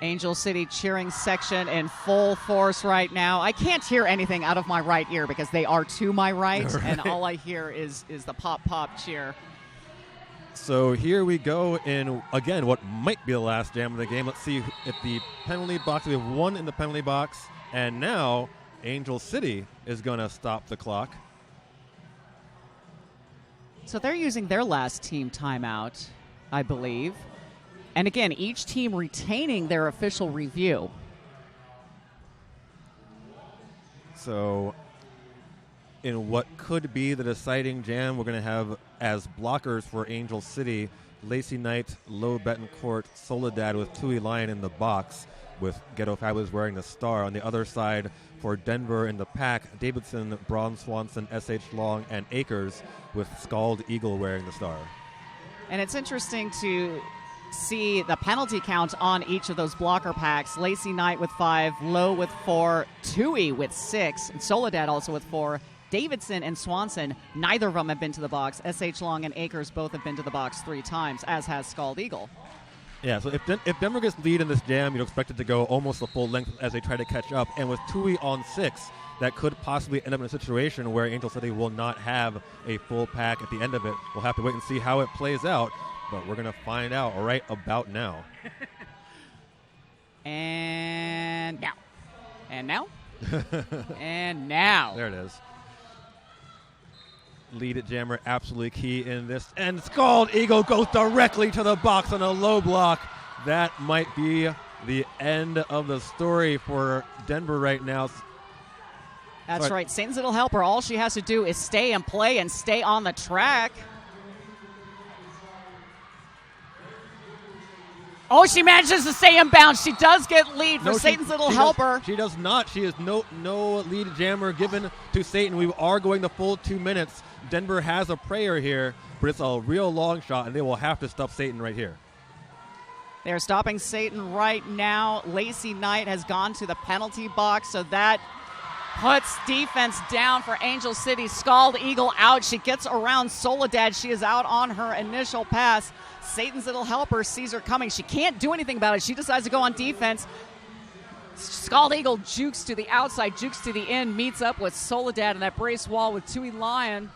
Angel City cheering section in full force right now. I can't hear anything out of my right ear because they are to my right, and all I hear is the pop cheer. So here we go in, again, what might be the last jam of the game. Let's see if the penalty box, we have one in the penalty box, and now Angel City is going to stop the clock. So they're using their last team timeout, I believe. And again, each team retaining their official review. So in what could be the deciding jam, we're going to have as blockers for Angel City, Lacey Knight, Lo Betancourt, Soledad with Tui Lion in the box, with Ghetto Fabulous wearing the star. On the other side, for Denver in the pack, Davidson, Braun Swanson, S.H. Long, and Akers, with Scald Eagle wearing the star. And it's interesting to see the penalty count on each of those blocker packs. Lacey Knight with 5, Lowe with 4, Tui with 6, and Soledad also with 4. Davidson and Swanson, neither of them have been to the box. S.H. Long and Akers both have been to the box 3 times, as has Scald Eagle. Yeah, so if Denver gets lead in this jam, you'd expect it to go almost the full length as they try to catch up. And with Tui on 6, that could possibly end up in a situation where Angel City will not have a full pack at the end of it. We'll have to wait and see how it plays out, but we're going to find out right about now. And now. And now. And now. There it is. Lead jammer absolutely key in this. And Scald Eagle goes directly to the box on a low block. That might be the end of the story for Denver right now. That's right. Satan's Little Helper, all she has to do is stay and play and stay on the track. Oh, she manages to stay in bounds. She does get lead for Satan's Little Helper. She does not. She is no lead jammer given to Satan. We are going the full 2 minutes. Denver has a prayer here, but it's a real long shot, and they will have to stop Satan right here. They're stopping Satan right now. Lacey Knight has gone to the penalty box, so that puts defense down for Angel City. Scald Eagle out. She gets around Soledad. She is out on her initial pass. Satan's Little Helper sees her coming. She can't do anything about it. She decides to go on defense. Scald Eagle jukes to the outside, jukes to the end, meets up with Soledad in that brace wall with Tui Lion.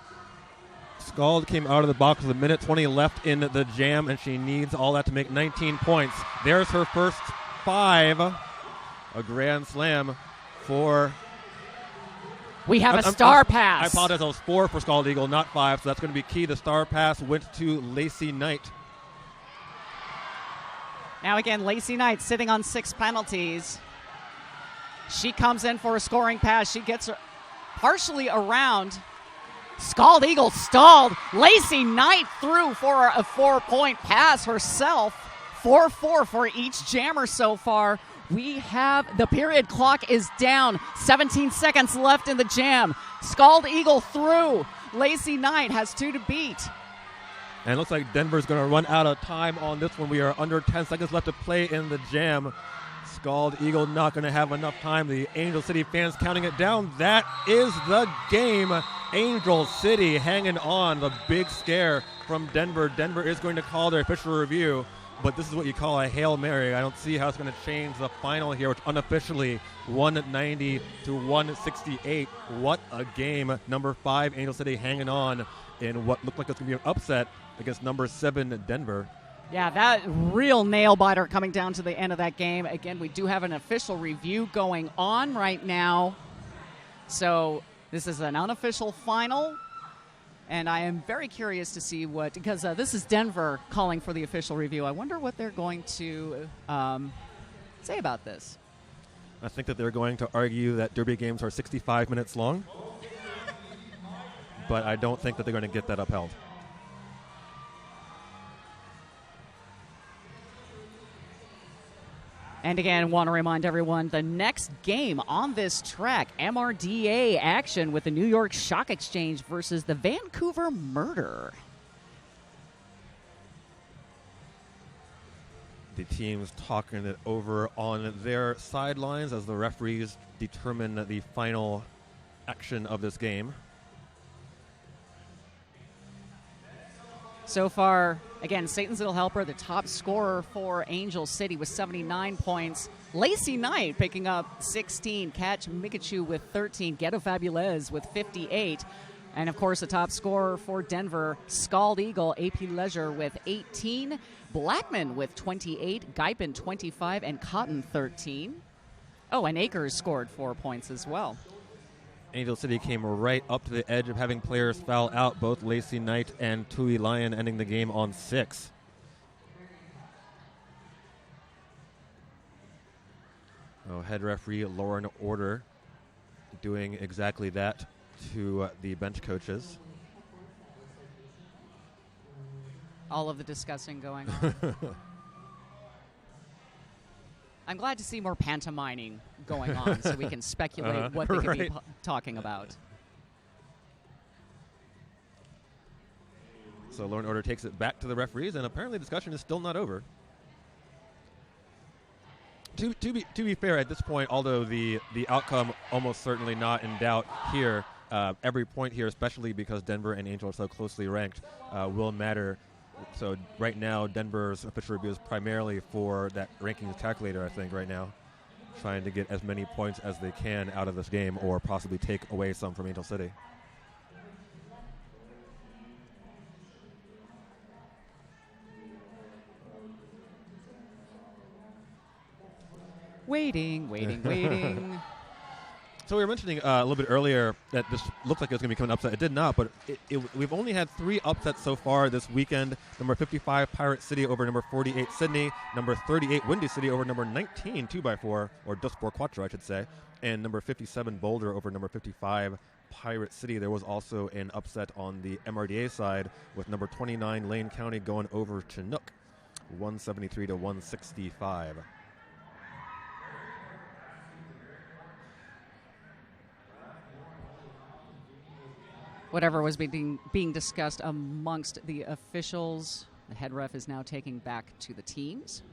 Scald came out of the box with 1:20 left in the jam, and she needs all that to make 19 points. There's her first 5. A grand slam for... We have a star pass. I apologize. That was 4 for Scald Eagle, not 5, so that's going to be key. The star pass went to Lacey Knight. Now again, Lacey Knight sitting on 6 penalties. She comes in for a scoring pass. She gets her partially around. Scald Eagle stalled. Lacey Knight threw for a 4-point pass herself. 4-4 for each jammer so far. We have the period clock is down. 17 seconds left in the jam. Scald Eagle through. Lacey Knight has 2 to beat. And it looks like Denver's going to run out of time on this one. We are under 10 seconds left to play in the jam. Scald Eagle not going to have enough time. The Angel City fans counting it down. That is the game. Angel City hanging on. The big scare from Denver. Denver is going to call their official review, but this is what you call a Hail Mary. I don't see how it's going to change the final here, which unofficially 190 to 168. What a game. Number 5, Angel City hanging on in what looked like it's going to be an upset against number 7, Denver. Yeah, that real nail-biter coming down to the end of that game. Again, we do have an official review going on right now. So this is an unofficial final. And I am very curious to see what, because this is Denver calling for the official review. I wonder what they're going to say about this. I think that they're going to argue that Derby games are 65 minutes long. But I don't think that they're going to get that upheld. And again, want to remind everyone, the next game on this track, MRDA action with the New York Shock Exchange versus the Vancouver Murder. The teams talking it over on their sidelines as the referees determine the final action of this game. So far, again, Satan's Little Helper, the top scorer for Angel City with 79 points. Lacey Knight picking up 16. Catch Mikachu with 13. Ghetto Fabulez with 58. And, of course, the top scorer for Denver, Scald Eagle, AP Leisure with 18, Blackman with 28, Guypen 25, and Cotton 13. Oh, and Akers scored 4 points as well. Angel City came right up to the edge of having players foul out, both Lacey Knight and Tui Lyon ending the game on 6. Oh, head referee Lauren Order doing exactly that to the bench coaches. All of the discussing going on. I'm glad to see more pantomiming going on so we can speculate what they could be talking about. So Lauren Order takes it back to the referees, and apparently discussion is still not over. To be fair, at this point, although the outcome almost certainly not in doubt here, every point here, especially because Denver and Angel are so closely ranked, will matter. So right now, Denver's official review is primarily for that rankings calculator, I think, right now, trying to get as many points as they can out of this game or possibly take away some from Angel City. Waiting. So we were mentioning a little bit earlier that this looked like it was going to become an upset. It did not, but we've only had 3 upsets so far this weekend. Number 55, Pirate City over number 48, Sydney. Number 38, Windy City over number 19, 2x4, or Dos por Cuatro, I should say. And number 57, Boulder over number 55, Pirate City. There was also an upset on the MRDA side with number 29, Lane County, going over Chinook, 173 to 165. Whatever was being discussed amongst the officials, the head ref is now taking back to the teams.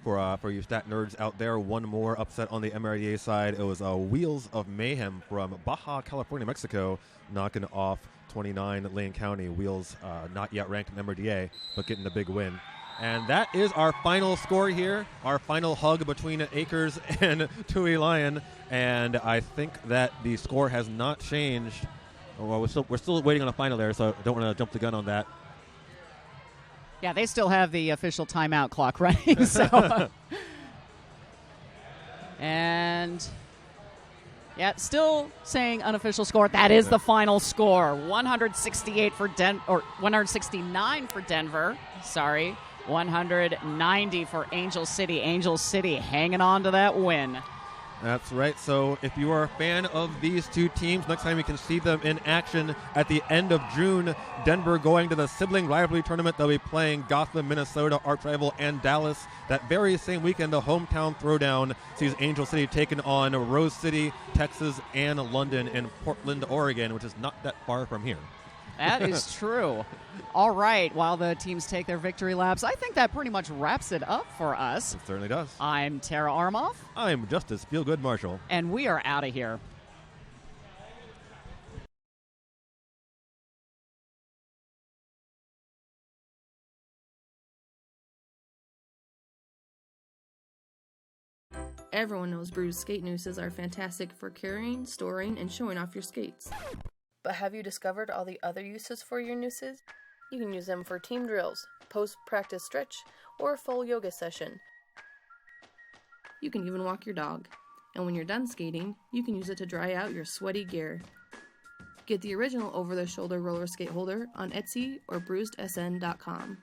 For you stat nerds out there, one more upset on the MRDA side. It was Wheels of Mayhem from Baja California, Mexico, knocking off 29 Lane County. Wheels not yet ranked in MRDA, but getting the big win. And that is our final score here, our final hug between Akers and Tui Lyon. And I think that the score has not changed. Well, we're still waiting on a final there, so I don't want to jump the gun on that. Yeah, they still have the official timeout clock running. So, and yeah, still saying unofficial score. That is the final score: 168 for 169 for Denver. Sorry. 190 for Angel City. Angel City hanging on to that win. That's right. So if you are a fan of these two teams, next time you can see them in action at the end of June. Denver going to the sibling rivalry tournament. They'll be playing Gotham, Minnesota, arch rival, and Dallas. That very same weekend, the hometown throwdown sees Angel City taking on Rose City, Texas, and London in Portland, Oregon, which is not that far from here. That is true. All right, while the teams take their victory laps, I think that pretty much wraps it up for us. It certainly does. I'm Tara Armoff. I'm Justice Feelgood Marshall. And we are out of here. Everyone knows bruised skate nooses are fantastic for carrying, storing, and showing off your skates. But have you discovered all the other uses for your nooses? You can use them for team drills, post-practice stretch, or a full yoga session. You can even walk your dog. And when you're done skating, you can use it to dry out your sweaty gear. Get the original over-the-shoulder roller skate holder on Etsy or bruisedsn.com.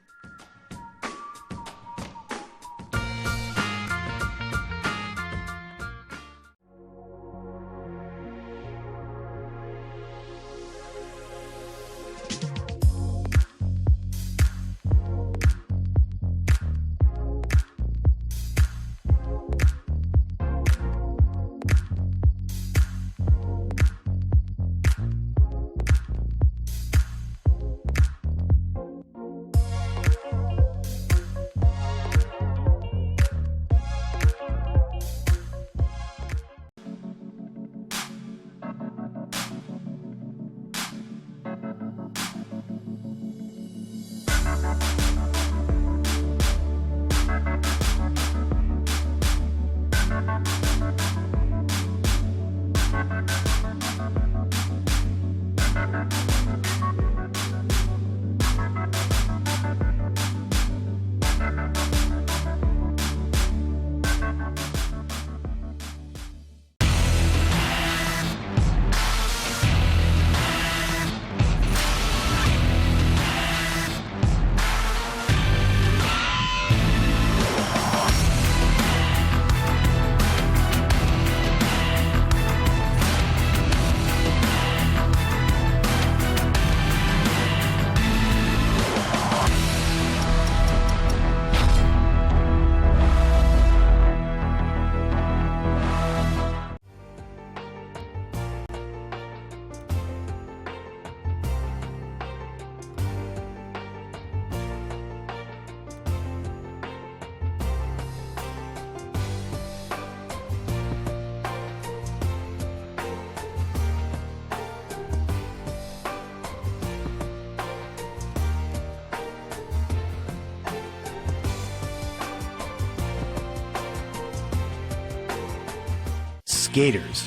Skaters,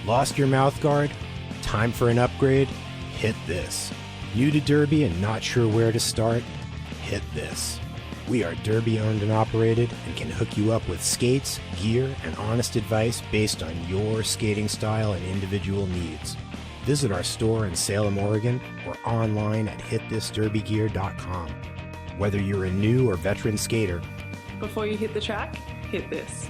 lost your mouthguard? Time for an upgrade? Hit this. New to Derby and not sure where to start? Hit this. We are Derby owned and operated and can hook you up with skates, gear, and honest advice based on your skating style and individual needs. Visit our store in Salem, Oregon, or online at hitthisderbygear.com. Whether you're a new or veteran skater, Before you hit the track, hit this.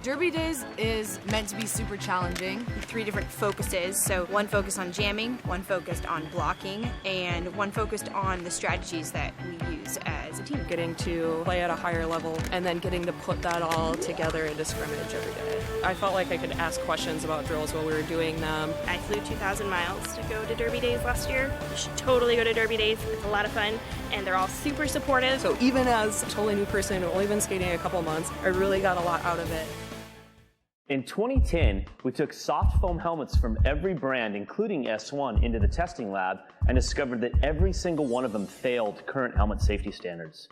Derby Days is meant to be super challenging. 3 different focuses, so one focused on jamming, one focused on blocking, and one focused on the strategies that we use as a team. Getting to play at a higher level and then getting to put that all together into scrimmage every day. I felt like I could ask questions about drills while we were doing them. I flew 2,000 miles to go to Derby Days last year. You should totally go to Derby Days. It's a lot of fun, and they're all super supportive. So even as a totally new person who only been skating a couple months, I really got a lot out of it. In 2010, we took soft foam helmets from every brand, including S1, into the testing lab and discovered that every single one of them failed current helmet safety standards.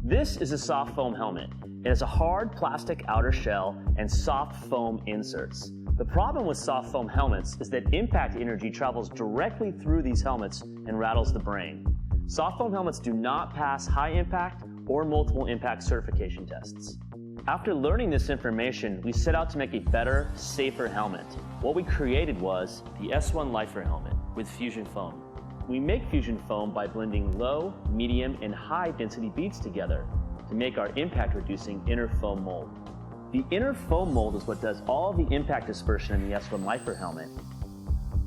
This is a soft foam helmet. It has a hard plastic outer shell and soft foam inserts. The problem with soft foam helmets is that impact energy travels directly through these helmets and rattles the brain. Soft foam helmets do not pass high impact or multiple impact certification tests. After learning this information, we set out to make a better, safer helmet. What we created was the S1 Lifer helmet with fusion foam. We make fusion foam by blending low, medium, and high density beads together to make our impact reducing inner foam mold. The inner foam mold is what does all the impact dispersion in the S1 Lifer helmet.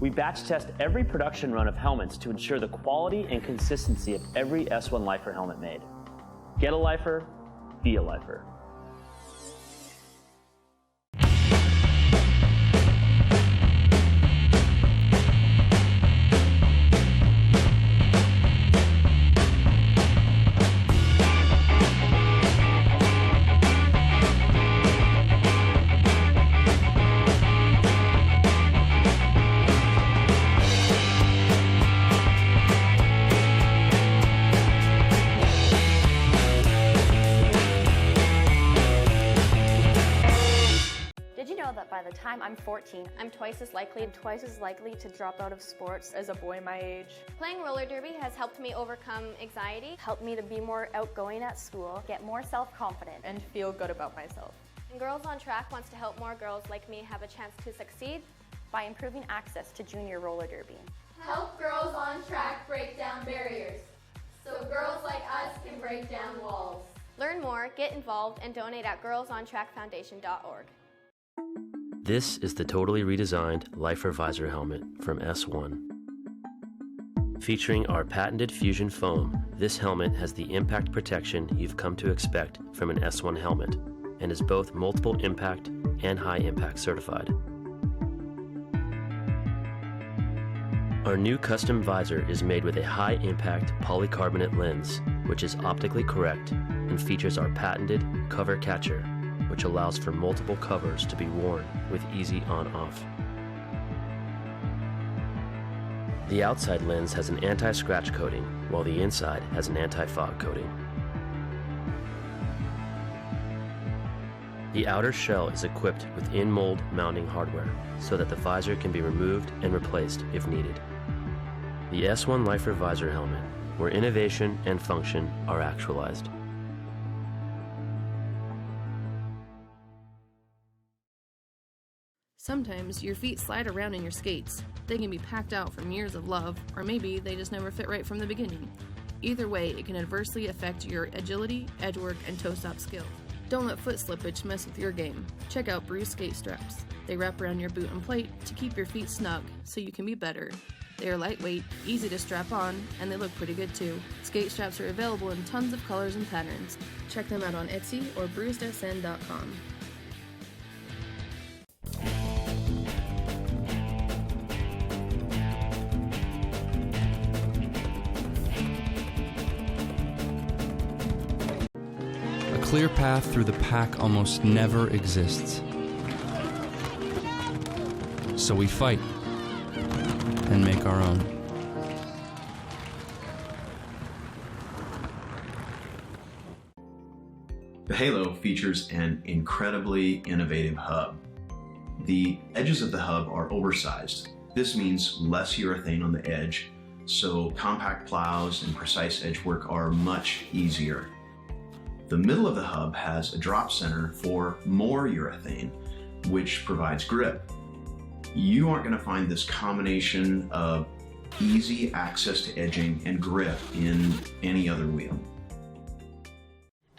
We batch test every production run of helmets to ensure the quality and consistency of every S1 Lifer helmet made. Get a Lifer, be a Lifer. By the time I'm 14, I'm twice as likely to drop out of sports as a boy my age. Playing roller derby has helped me overcome anxiety, Helped me to be more outgoing at school, get more self-confident, And feel good about myself. and Girls on Track wants to help more girls like me have a chance to succeed. by improving access to junior roller derby. Help Girls on Track break down barriers so girls like us can break down walls. Learn more, get involved, and donate at girlsontrackfoundation.org. This is the totally redesigned Lifer Visor helmet from S1. Featuring our patented fusion foam, this helmet has the impact protection you've come to expect from an S1 helmet and is both multiple impact and high impact certified. Our new custom visor is made with a high impact polycarbonate lens, which is optically correct and features our patented cover catcher, which allows for multiple covers to be worn with easy on-off. The outside lens has an anti-scratch coating, while the inside has an anti-fog coating. The outer shell is equipped with in-mold mounting hardware so that the visor can be removed and replaced if needed. The S1 Lifer Visor helmet, where innovation and function are actualized. Sometimes your feet slide around in your skates. They can be packed out from years of love, or maybe they just never fit right from the beginning. Either way, it can adversely affect your agility, edgework, and toe-stop skills. Don't let foot slippage mess with your game. Check out Bruce skate straps. They wrap around your boot and plate to keep your feet snug so you can be better. They are lightweight, easy to strap on, and they look pretty good too. Skate straps are available in tons of colors and patterns. Check them out on Etsy or bruisedsn.com. A clear path through the pack almost never exists. So we fight. and make our own. The Halo features an incredibly innovative hub. The edges of the hub are oversized. This means less urethane on the edge, so compact plows and precise edge work are much easier. The middle of the hub has a drop center for more urethane, which provides grip. You aren't going to find this combination of easy access to edging and grip in any other wheel.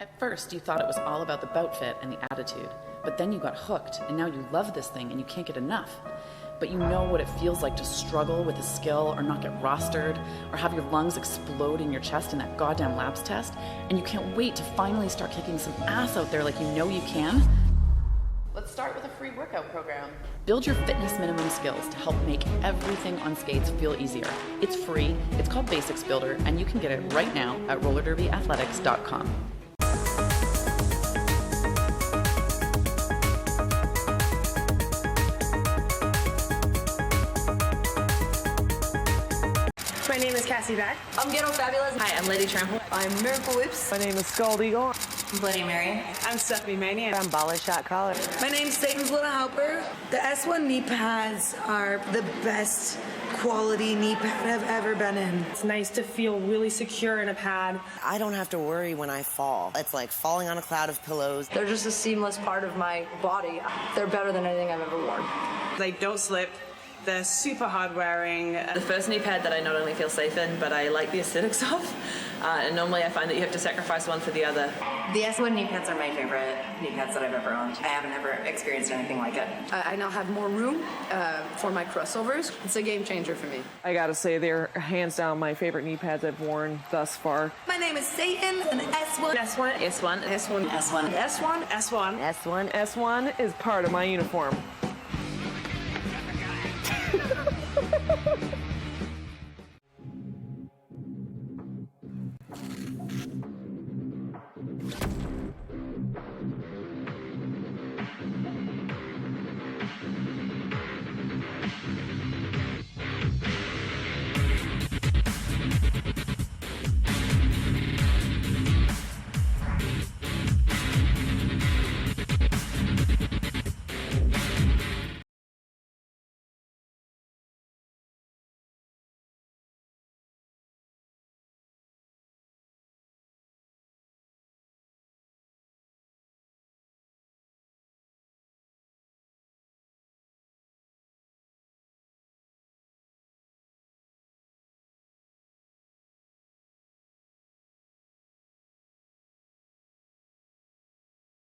At first, you thought it was all about the bout fit and the attitude, but then you got hooked, and now you love this thing and you can't get enough. But you know what it feels like to struggle with a skill or not get rostered or have your lungs explode in your chest in that goddamn labs test, and you can't wait to finally start kicking some ass out there like you know you can? Let's start with a free workout program. Build your fitness minimum skills to help make everything on skates feel easier. It's free, it's called Basics Builder, and you can get it right now at rollerderbyathletics.com. My name is Cassie Back. I'm Ghetto Fabulous. Hi, I'm Lady Trample. I'm Miracle Whips. My name is Scald Eagle. I'm Bloody Mary. I'm Stephanie Mania. I'm Baller Shot Collar. My name's Satan's Little Helper. The S1 knee pads are the best quality knee pad I've ever been in. It's nice to feel really secure in a pad. I don't have to worry when I fall. It's like falling on a cloud of pillows. They're just a seamless part of my body. They're better than anything I've ever worn. They don't slip. They're super hard wearing. The first knee pad that I not only feel safe in, but I like the aesthetics of. And normally I find that you have to sacrifice one for the other. The S1 knee pads are my favorite knee pads that I've ever owned. I haven't ever experienced anything like it. I now have more room for my crossovers. It's a game changer for me. I gotta say, they're hands down my favorite knee pads I've worn thus far. My name is Satan, an S1. S1. S1. S1. S1. S1. S1. S1. S1 is part of my uniform.